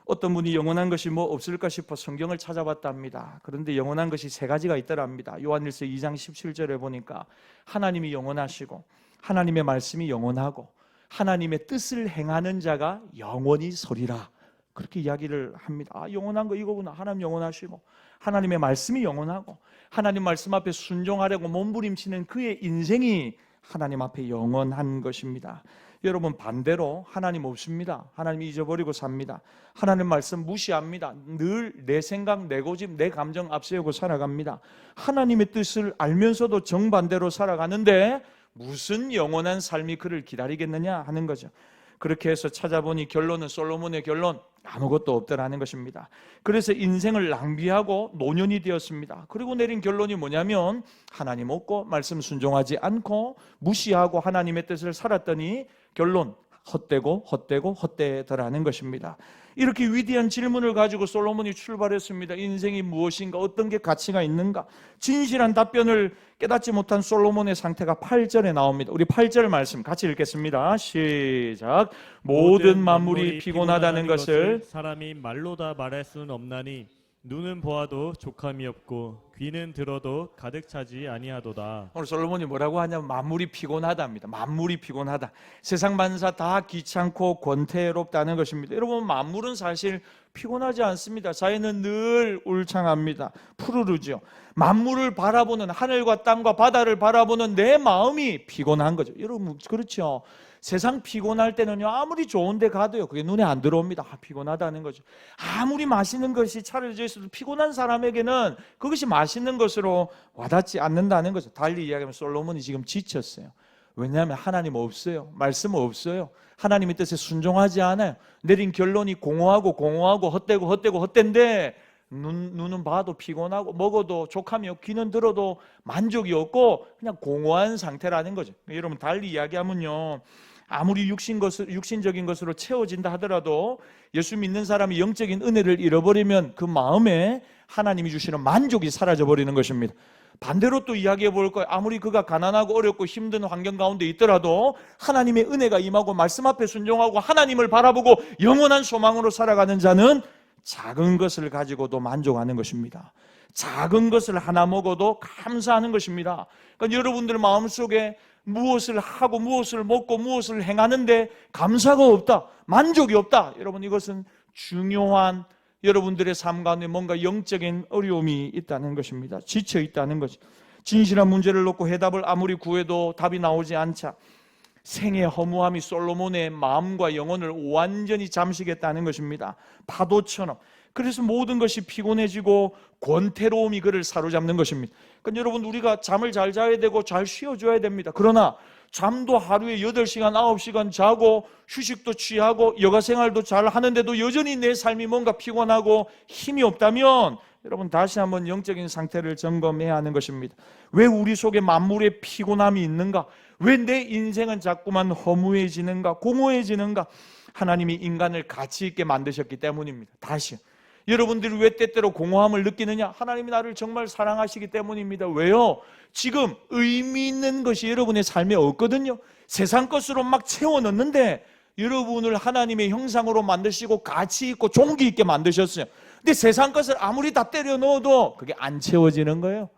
어떤 분이 영원한 것이 뭐 없을까 싶어 성경을 찾아봤다 합니다. 그런데 영원한 것이 세 가지가 있더라 합니다. 요한일서 2장 17절에 보니까 하나님이 영원하시고 하나님의 말씀이 영원하고 하나님의 뜻을 행하는 자가 영원히 서리라, 그렇게 이야기를 합니다. 아, 영원한 거 이거구나. 하나님 영원하시고 하나님의 말씀이 영원하고 하나님 말씀 앞에 순종하려고 몸부림치는 그의 인생이 하나님 앞에 영원한 것입니다. 여러분 반대로 하나님 없습니다. 하나님 잊어버리고 삽니다. 하나님 말씀 무시합니다. 늘 내 생각, 내 고집, 내 감정 앞세우고 살아갑니다. 하나님의 뜻을 알면서도 정반대로 살아가는데 무슨 영원한 삶이 그를 기다리겠느냐 하는 거죠. 그렇게 해서 찾아보니 결론은 솔로몬의 결론, 아무것도 없더라는 것입니다. 그래서 인생을 낭비하고 노년이 되었습니다. 그리고 내린 결론이 뭐냐면 하나님 없고 말씀 순종하지 않고 무시하고 하나님의 뜻을 살았더니 결론 헛되고 헛되고 헛되더라는 것입니다. 이렇게 위대한 질문을 가지고 솔로몬이 출발했습니다. 인생이 무엇인가, 어떤 게 가치가 있는가, 진실한 답변을 깨닫지 못한 솔로몬의 상태가 8절에 나옵니다. 우리 8절 말씀 같이 읽겠습니다. 시작. 모든 만물이 피곤하다는 것을 사람이 말로 다 말할 수는 없나니 눈은 보아도 족함이 없고 귀는 들어도 가득 차지 아니하도다. 오늘 솔로몬이 뭐라고 하냐면 만물이 피곤하답니다. 만물이 피곤하다. 세상 만사 다 귀찮고 권태롭다는 것입니다. 여러분 만물은 사실 피곤하지 않습니다. 자연은 늘 울창합니다. 푸르르죠. 만물을 바라보는, 하늘과 땅과 바다를 바라보는 내 마음이 피곤한 거죠. 여러분 그렇죠. 세상 피곤할 때는요, 아무리 좋은 데 가도요, 그게 눈에 안 들어옵니다. 피곤하다는 거죠. 아무리 맛있는 것이 차려져 있어도 피곤한 사람에게는 그것이 맛있는 것으로 와닿지 않는다는 거죠. 달리 이야기하면 솔로몬이 지금 지쳤어요. 왜냐하면 하나님 없어요. 말씀 없어요. 하나님의 뜻에 순종하지 않아요. 내린 결론이 공허하고 헛되고 헛된데 눈은 봐도 피곤하고 먹어도 족함이 없고 귀는 들어도 만족이 없고 그냥 공허한 상태라는 거죠. 여러분 달리 이야기하면요, 아무리 육신적인 것으로 채워진다 하더라도 예수 믿는 사람이 영적인 은혜를 잃어버리면 그 마음에 하나님이 주시는 만족이 사라져버리는 것입니다. 반대로 또 이야기해 볼 거예요. 아무리 그가 가난하고 어렵고 힘든 환경 가운데 있더라도 하나님의 은혜가 임하고 말씀 앞에 순종하고 하나님을 바라보고 영원한 소망으로 살아가는 자는 작은 것을 가지고도 만족하는 것입니다. 작은 것을 하나 먹어도 감사하는 것입니다. 그러니까 여러분들 마음속에 무엇을 하고 무엇을 먹고 무엇을 행하는데 감사가 없다, 만족이 없다, 여러분 이것은 중요한 여러분들의 삶 가운데 뭔가 영적인 어려움이 있다는 것입니다. 지쳐 있다는 거죠. 진실한 문제를 놓고 해답을 아무리 구해도 답이 나오지 않자 생의 허무함이 솔로몬의 마음과 영혼을 완전히 잠식했다는 것입니다. 파도처럼. 그래서 모든 것이 피곤해지고 권태로움이 그를 사로잡는 것입니다. 그러니까 여러분 우리가 잠을 잘 자야 되고 잘 쉬어줘야 됩니다. 그러나 잠도 하루에 8시간, 9시간 자고 휴식도 취하고 여가생활도 잘 하는데도 여전히 내 삶이 뭔가 피곤하고 힘이 없다면 여러분 다시 한번 영적인 상태를 점검해야 하는 것입니다. 왜 우리 속에 만물의 피곤함이 있는가? 왜 내 인생은 자꾸만 허무해지는가? 공허해지는가? 하나님이 인간을 가치 있게 만드셨기 때문입니다. 다시 여러분들이 왜 때때로 공허함을 느끼느냐? 하나님이 나를 정말 사랑하시기 때문입니다. 왜요? 지금 의미 있는 것이 여러분의 삶에 없거든요. 세상 것으로 막 채워넣는데 여러분을 하나님의 형상으로 만드시고 가치 있고 종기 있게 만드셨어요. 근데 세상 것을 아무리 다 때려 넣어도 그게 안 채워지는 거예요.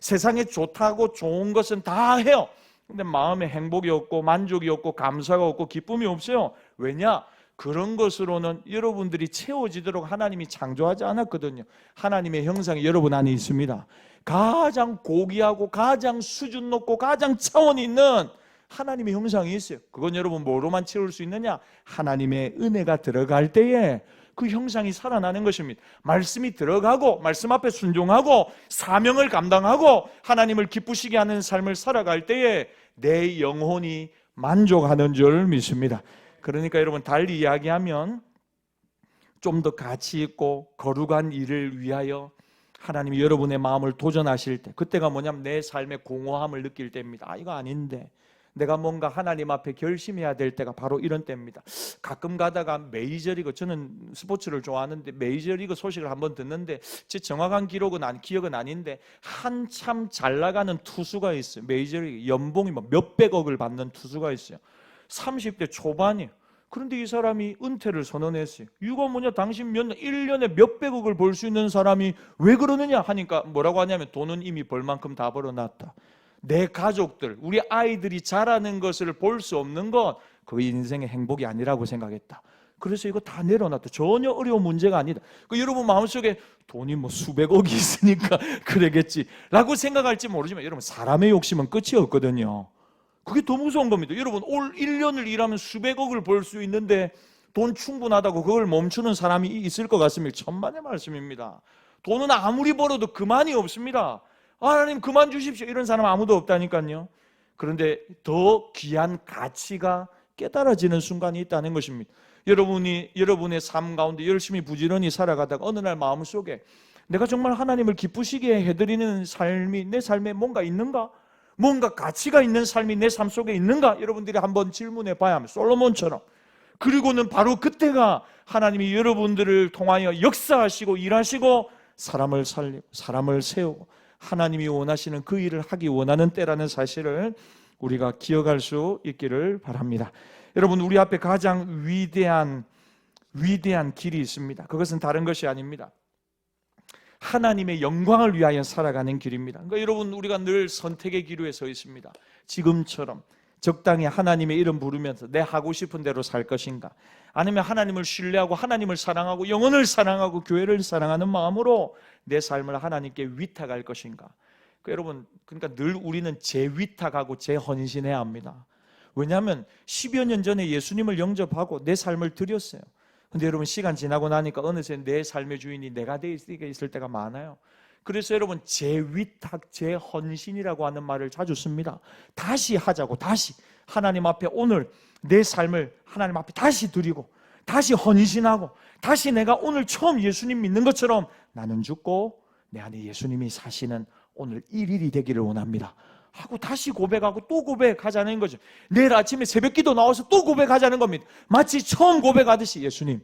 세상에 좋다고 좋은 것은 다 해요. 근데 마음에 행복이 없고 만족이 없고 감사가 없고 기쁨이 없어요. 왜냐? 그런 것으로는 여러분들이 채워지도록 하나님이 창조하지 않았거든요. 하나님의 형상이 여러분 안에 있습니다. 가장 고귀하고 가장 수준 높고 가장 차원 있는 하나님의 형상이 있어요. 그건 여러분 뭐로만 채울 수 있느냐? 하나님의 은혜가 들어갈 때에 그 형상이 살아나는 것입니다. 말씀이 들어가고 말씀 앞에 순종하고 사명을 감당하고 하나님을 기쁘시게 하는 삶을 살아갈 때에 내 영혼이 만족하는 줄 믿습니다. 그러니까 여러분 달리 이야기하면 좀 더 가치 있고 거룩한 일을 위하여 하나님이 여러분의 마음을 도전하실 때, 그때가 뭐냐면 내 삶의 공허함을 느낄 때입니다. 이거 아닌데 내가 뭔가 하나님 앞에 결심해야 될 때가 바로 이런 때입니다. 가끔 가다가 메이저리그, 저는 스포츠를 좋아하는데 메이저리그 소식을 한번 듣는데 제 정확한 기억은 아닌데 한참 잘 나가는 투수가 있어요. 메이저리그 연봉이 뭐 몇백억을 받는 투수가 있어요. 30대 초반이에요. 그런데 이 사람이 은퇴를 선언했어요. 이거 뭐냐, 당신 1년에 몇백억을 벌 수 있는 사람이 왜 그러느냐 하니까 뭐라고 하냐면, 돈은 이미 벌 만큼 다 벌어놨다. 내 가족들, 우리 아이들이 자라는 것을 볼 수 없는 것, 그 인생의 행복이 아니라고 생각했다. 그래서 이거 다 내려놨다. 전혀 어려운 문제가 아니다. 여러분 마음속에 돈이 뭐 수백억이 있으니까 그러겠지 라고 생각할지 모르지만, 여러분 사람의 욕심은 끝이 없거든요. 그게 더 무서운 겁니다. 여러분 올 1년을 일하면 수백억을 벌 수 있는데 돈 충분하다고 그걸 멈추는 사람이 있을 것 같습니다. 천만의 말씀입니다. 돈은 아무리 벌어도 그만이 없습니다. 하나님 그만 주십시오, 이런 사람 아무도 없다니까요. 그런데 더 귀한 가치가 깨달아지는 순간이 있다는 것입니다. 여러분의 삶 가운데 열심히 부지런히 살아가다가 어느 날 마음속에 내가 정말 하나님을 기쁘시게 해드리는 삶이 내 삶에 뭔가 있는가? 뭔가 가치가 있는 삶이 내 삶 속에 있는가? 여러분들이 한번 질문해 봐야 합니다. 솔로몬처럼. 그리고는 바로 그때가 하나님이 여러분들을 통하여 역사하시고 일하시고 사람을 살리고 사람을 세우고 하나님이 원하시는 그 일을 하기 원하는 때라는 사실을 우리가 기억할 수 있기를 바랍니다. 여러분, 우리 앞에 가장 위대한 길이 있습니다. 그것은 다른 것이 아닙니다. 하나님의 영광을 위하여 살아가는 길입니다. 그러니까 여러분, 우리가 늘 선택의 기로에 서 있습니다. 지금처럼 적당히 하나님의 이름 부르면서 내 하고 싶은 대로 살 것인가, 아니면 하나님을 신뢰하고 하나님을 사랑하고 영혼을 사랑하고 교회를 사랑하는 마음으로 내 삶을 하나님께 위탁할 것인가. 여러분, 그러니까 늘 우리는 재위탁하고 재헌신해야 합니다. 왜냐하면 10여 년 전에 예수님을 영접하고 내 삶을 드렸어요. 근데 여러분, 시간 지나고 나니까 어느새 내 삶의 주인이 내가 되어 있을 때가 많아요. 그래서 여러분, 재위탁, 재헌신이라고 하는 말을 자주 씁니다. 다시 하자고, 다시 하나님 앞에 오늘 내 삶을 하나님 앞에 다시 드리고 다시 헌신하고 다시 내가 오늘 처음 예수님 믿는 것처럼 나는 죽고 내 안에 예수님이 사시는 오늘 1일이 되기를 원합니다 하고 다시 고백하고 또 고백하자는 거죠. 내일 아침에 새벽기도 나와서 또 고백하자는 겁니다. 마치 처음 고백하듯이, 예수님,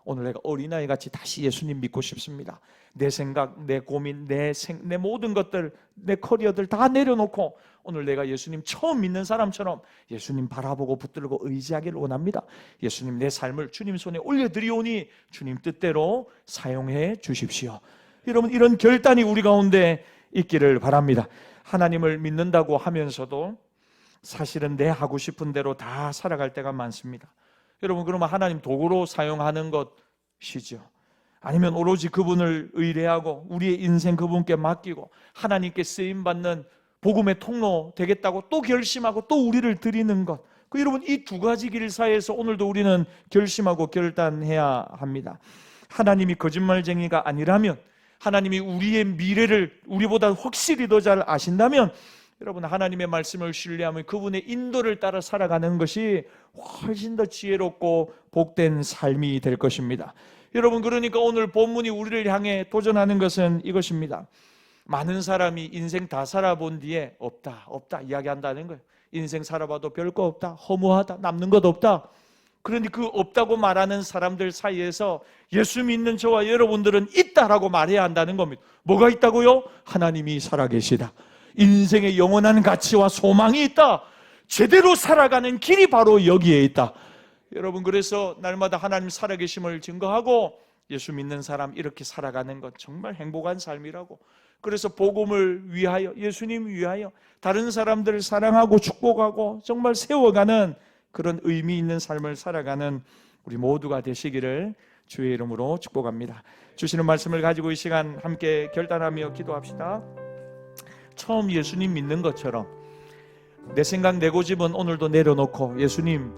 오늘 내가 어린아이같이 다시 예수님 믿고 싶습니다. 내 생각, 내 고민, 내 모든 것들, 내 커리어들 다 내려놓고 오늘 내가 예수님 처음 믿는 사람처럼 예수님 바라보고 붙들고 의지하기를 원합니다. 예수님, 내 삶을 주님 손에 올려드리오니 주님 뜻대로 사용해 주십시오. 여러분, 이런 결단이 우리 가운데 있기를 바랍니다. 하나님을 믿는다고 하면서도 사실은 내 하고 싶은 대로 다 살아갈 때가 많습니다. 여러분, 그러면 하나님 도구로 사용하는 것이죠. 아니면 오로지 그분을 의뢰하고 우리의 인생 그분께 맡기고 하나님께 쓰임받는 복음의 통로 되겠다고 또 결심하고 또 우리를 드리는 것. 여러분, 이 두 가지 길 사이에서 오늘도 우리는 결심하고 결단해야 합니다. 하나님이 거짓말쟁이가 아니라면, 하나님이 우리의 미래를 우리보다 확실히 더 잘 아신다면, 여러분, 하나님의 말씀을 신뢰하면 그분의 인도를 따라 살아가는 것이 훨씬 더 지혜롭고 복된 삶이 될 것입니다. 여러분, 그러니까 오늘 본문이 우리를 향해 도전하는 것은 이것입니다. 많은 사람이 인생 다 살아본 뒤에 없다 이야기한다는 거예요. 인생 살아봐도 별거 없다, 허무하다, 남는 것 없다. 그런데 그 없다고 말하는 사람들 사이에서 예수 믿는 저와 여러분들은 있다라고 말해야 한다는 겁니다. 뭐가 있다고요? 하나님이 살아계시다. 인생의 영원한 가치와 소망이 있다. 제대로 살아가는 길이 바로 여기에 있다. 여러분, 그래서 날마다 하나님 살아계심을 증거하고 예수 믿는 사람 이렇게 살아가는 것 정말 행복한 삶이라고. 그래서 복음을 위하여, 예수님 위하여 다른 사람들을 사랑하고 축복하고 정말 세워가는 그런 의미 있는 삶을 살아가는 우리 모두가 되시기를 주의 이름으로 축복합니다. 주시는 말씀을 가지고 이 시간 함께 결단하며 기도합시다. 처음 예수님 믿는 것처럼 내 생각, 내 고집은 오늘도 내려놓고 예수님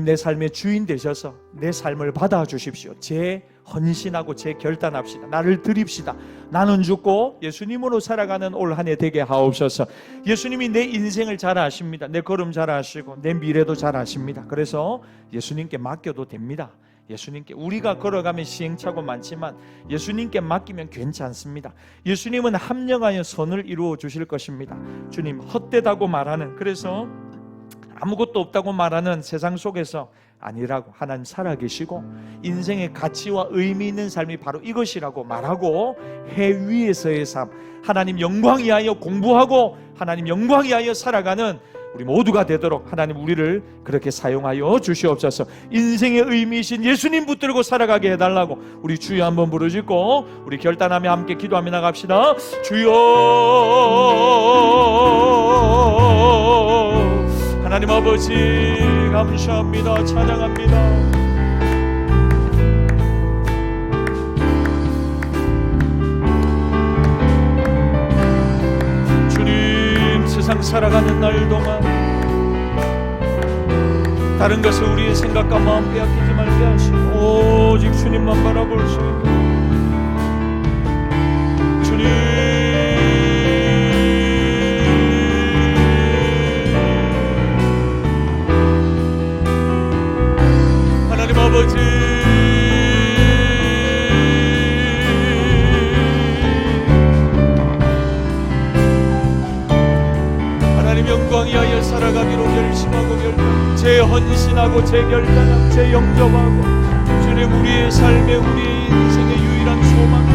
내 삶의 주인 되셔서 내 삶을 받아주십시오. 재헌신하고 재결단합시다. 나를 드립시다. 나는 죽고 예수님으로 살아가는 올 한 해 되게 하옵소서. 예수님이 내 인생을 잘 아십니다. 내 걸음 잘 아시고 내 미래도 잘 아십니다. 그래서 예수님께 맡겨도 됩니다. 예수님께. 우리가 걸어가면 시행착오 많지만 예수님께 맡기면 괜찮습니다. 예수님은 합력하여 선을 이루어 주실 것입니다. 주님, 헛되다고 말하는, 그래서 아무것도 없다고 말하는 세상 속에서 아니라고, 하나님 살아계시고 인생의 가치와 의미 있는 삶이 바로 이것이라고 말하고, 해 위에서의 삶, 하나님 영광 위하여 공부하고 하나님 영광 위하여 살아가는 우리 모두가 되도록 하나님 우리를 그렇게 사용하여 주시옵소서. 인생의 의미이신 예수님 붙들고 살아가게 해달라고 우리 주여 한번 부르짖고 우리 결단하며 함께 기도하며 나갑시다. 주여, 하나님 아버지 감사합니다. 찬양합니다. 주님, 세상 살아가는 날 동안 다른 것을 우리의 생각과 마음 빼앗기지 말게 하시고 오직 주님만 바라볼 수 있도록 주님, 하나님 아버지, 하나님 영광 위하여 살아가기로 결심하고 재헌신하고 재결단하고 재영접하고 주님, 우리의 삶에 우리의 인생의 유일한 소망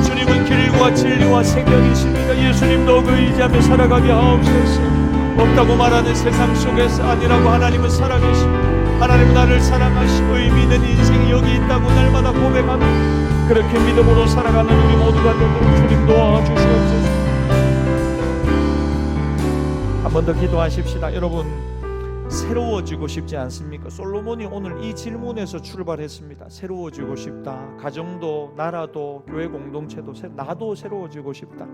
주님은 길과 진리와 생명이십니다. 예수님도 그 의지하며 살아가게 하옵소서. 없다고 말하는 세상 속에서 아니라고 하나님은 살아계십니다. 하나님 나를 사랑하시고 의미 있는 인생이 여기 있다고 날마다 고백하며 그렇게 믿음으로 살아가는 우리 모두가 되도록 주님 도와주시옵소서. 한 번 더 기도하십시다. 여러분, 새로워지고 싶지 않습니까? 솔로몬이 오늘 이 질문에서 출발했습니다. 새로워지고 싶다. 가정도, 나라도, 교회 공동체도, 나도 새로워지고 싶다.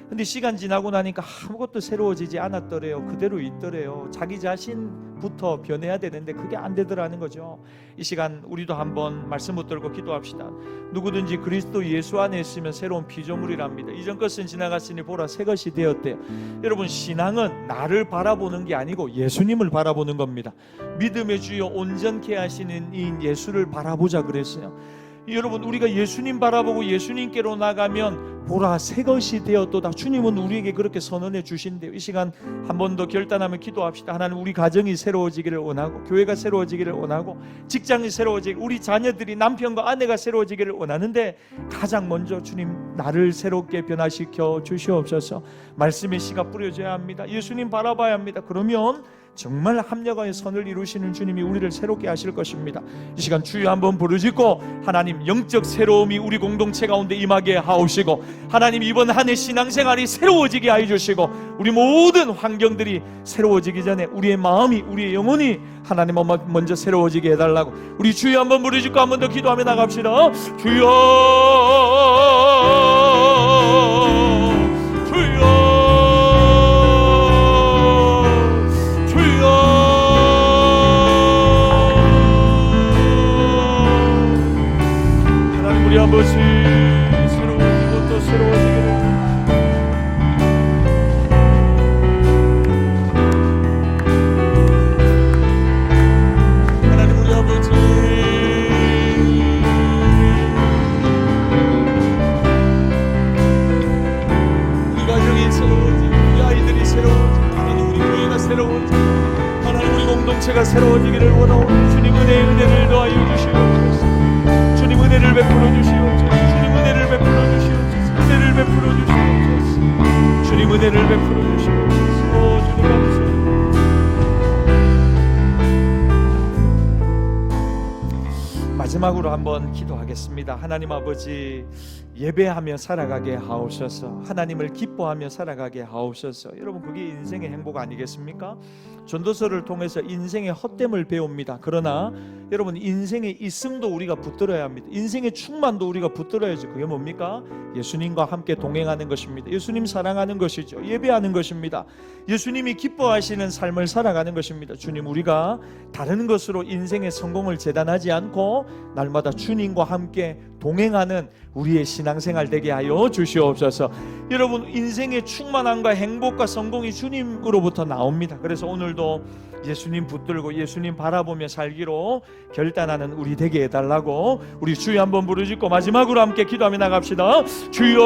근데 시간 지나고 나니까 아무것도 새로워지지 않았더래요. 그대로 있더래요. 자기 자신부터 변해야 되는데 그게 안 되더라는 거죠. 이 시간 우리도 한번 말씀 붙들고 기도합시다. 누구든지 그리스도 예수 안에 있으면 새로운 피조물이랍니다. 이전 것은 지나갔으니 보라 새 것이 되었대요. 여러분, 신앙은 나를 바라보는 게 아니고 예수님을 바라보는 겁니다. 믿음의 주여 온전케 하시는 이 예수를 바라보자 그랬어요. 여러분, 우리가 예수님 바라보고 예수님께로 나가면 보라 새 것이 되었도다. 주님은 우리에게 그렇게 선언해 주신대요. 이 시간 한 번 더 결단하며 기도합시다. 하나님, 우리 가정이 새로워지기를 원하고 교회가 새로워지기를 원하고 직장이 새로워지기를, 우리 자녀들이 남편과 아내가 새로워지기를 원하는데 가장 먼저 주님 나를 새롭게 변화시켜 주시옵소서. 말씀의 씨가 뿌려져야 합니다. 예수님 바라봐야 합니다. 그러면 정말 합력하여 선을 이루시는 주님이 우리를 새롭게 하실 것입니다. 이 시간 주여 한번 부르짖고 하나님 영적 새로움이 우리 공동체 가운데 임하게 하옵시고 하나님 이번 한 해 신앙생활이 새로워지게 하여 주시고 우리 모든 환경들이 새로워지기 전에 우리의 마음이, 우리의 영혼이 하나님 먼저 새로워지게 해달라고 우리 주여 한번 부르짖고 한 번 더 기도하며 나갑시다. 주여, 주여, 우리 아버지 새로워지고 또 새로워지기를 하나님, 우리 아버지 우리 가정이 새로워지고 우리 아이들이 새로워지고 하나님 우리 교회가 새로워지고 하나님 우리 공동체가 새로워지기를 원하오니 주님 은혜를 더하여 주시옵소서. 주님 은혜를 베풀어 주시옵소서. 주님 은혜를 베풀어 주시옵소서. 은혜를 베풀어 주시옵소서. 주님 은혜를 베풀어 주시옵소서. 주님 감사합니다. 마지막으로 한번 기도하겠습니다. 하나님 아버지, 예배하며 살아가게 하옵소서. 하나님을 기뻐하며 살아가게 하옵소서. 여러분, 그게 인생의 행복 아니겠습니까? 전도서를 통해서 인생의 헛됨을 배웁니다. 그러나 여러분, 인생의 있음도 우리가 붙들어야 합니다. 인생의 충만도 우리가 붙들어야지. 그게 뭡니까? 예수님과 함께 동행하는 것입니다. 예수님 사랑하는 것이죠. 예배하는 것입니다. 예수님이 기뻐하시는 삶을 살아가는 것입니다. 주님, 우리가 다른 것으로 인생의 성공을 재단하지 않고 날마다 주님과 함께 동행하는 우리의 신앙생활 되게 하여 주시옵소서. 여러분, 인생의 충만함과 행복과 성공이 주님으로부터 나옵니다. 그래서 오늘도 예수님 붙들고 예수님 바라보며 살기로 결단하는 우리 되게 해달라고 우리 주여 한번 부르짖고 마지막으로 함께 기도하며 나갑시다. 주여,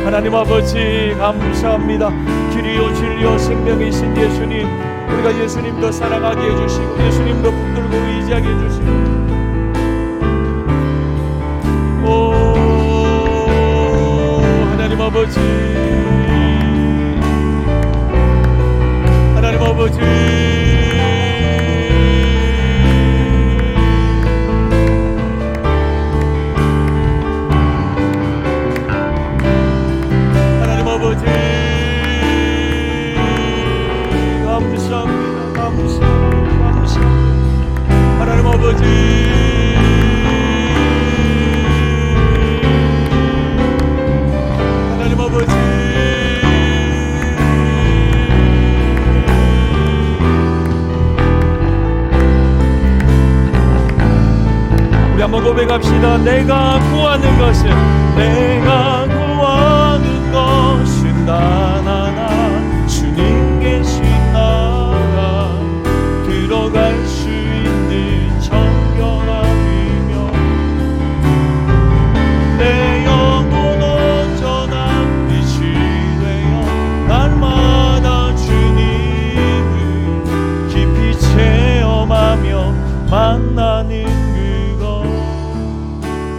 하나님 아버지 감사합니다. 길이요 진리요 생명이신 예수님, 우리가 예수님 더 사랑하게 해주시고 예수님 더 붙들고 의지하게 해주시고, 오 하나님 아버지, 하나님 아버지, 하나님 아버지 감사합니다. 감사합니다. 하나님 아버지, 하나님 아버지, 우리 한번 고백합시다. 내가 구하는 것은, 내가 구하는 것은 단 하나, 주님 계신 나라, 들어갈 수 있는 정결함이며 내 영혼 온전한 빛이 되어 날마다 주님을 깊이 체험하며 만나는 그것,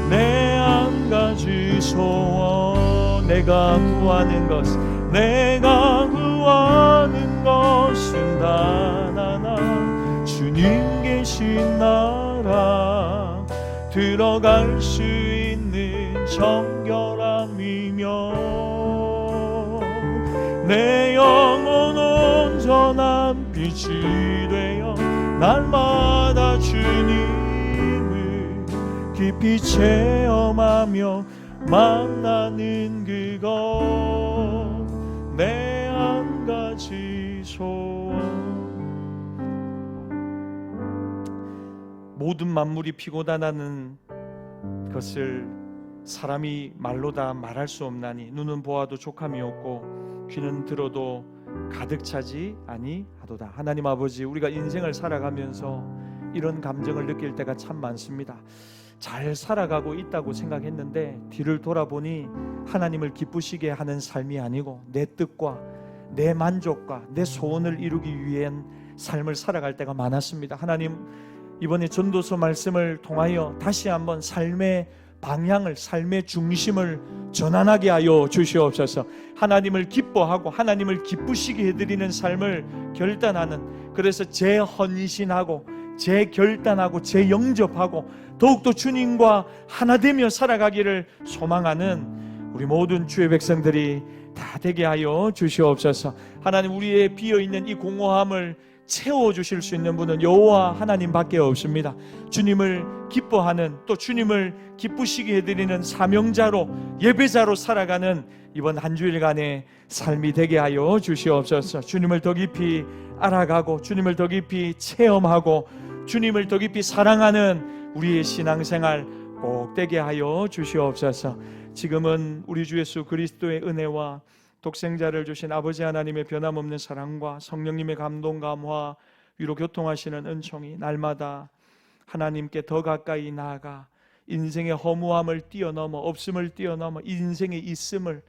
내 한 가지 소원. 내가 구하는 것, 내가 구하는 것은 단 하나, 주님 계신 나라, 들어갈 수 있는 정결함이며 내 영혼 온전한 빛이 되어 날마다 주님을 깊이 체험하며 만나는 그것, 내 한 가지 소원. 모든 만물이 피고 다나는 것을 사람이 말로 다 말할 수 없나니 눈은 보아도 족함이 없고 귀는 들어도 가득 차지 아니하도다. 하나님 아버지, 우리가 인생을 살아가면서 이런 감정을 느낄 때가 참 많습니다. 잘 살아가고 있다고 생각했는데 뒤를 돌아보니 하나님을 기쁘시게 하는 삶이 아니고 내 뜻과 내 만족과 내 소원을 이루기 위한 삶을 살아갈 때가 많았습니다. 하나님, 이번에 전도서 말씀을 통하여 다시 한번 삶의 방향을, 삶의 중심을 전환하게 하여 주시옵소서. 하나님을 기뻐하고 하나님을 기쁘시게 해드리는 삶을 결단하는, 그래서 재헌신하고 재결단하고 재영접하고 더욱더 주님과 하나 되며 살아가기를 소망하는 우리 모든 주의 백성들이 다 되게 하여 주시옵소서. 하나님, 우리의 비어있는 이 공허함을 채워주실 수 있는 분은 여호와 하나님밖에 없습니다. 주님을 기뻐하는, 또 주님을 기쁘시게 해드리는 사명자로, 예배자로 살아가는 이번 한 주일간의 삶이 되게 하여 주시옵소서. 주님을 더 깊이 알아가고 주님을 더 깊이 체험하고 주님을 더 깊이 사랑하는 우리의 신앙생활 꼭 되게 하여 주시옵소서. 지금은 우리 주 예수 그리스도의 은혜와 독생자를 주신 아버지 하나님의 변함없는 사랑과 성령님의 감동 감화 위로 교통하시는 은총이 날마다 하나님께 더 가까이 나아가 인생의 허무함을 뛰어넘어, 없음을 뛰어넘어 인생의 있음을,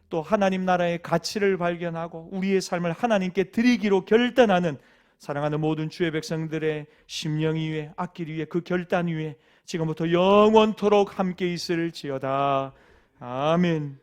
또 하나님 나라의 가치를 발견하고 우리의 삶을 하나님께 드리기로 결단하는 사랑하는 모든 주의 백성들의 심령 위에, 앞길 위에, 그 결단 위에 지금부터 영원토록 함께 있을지어다. 아멘.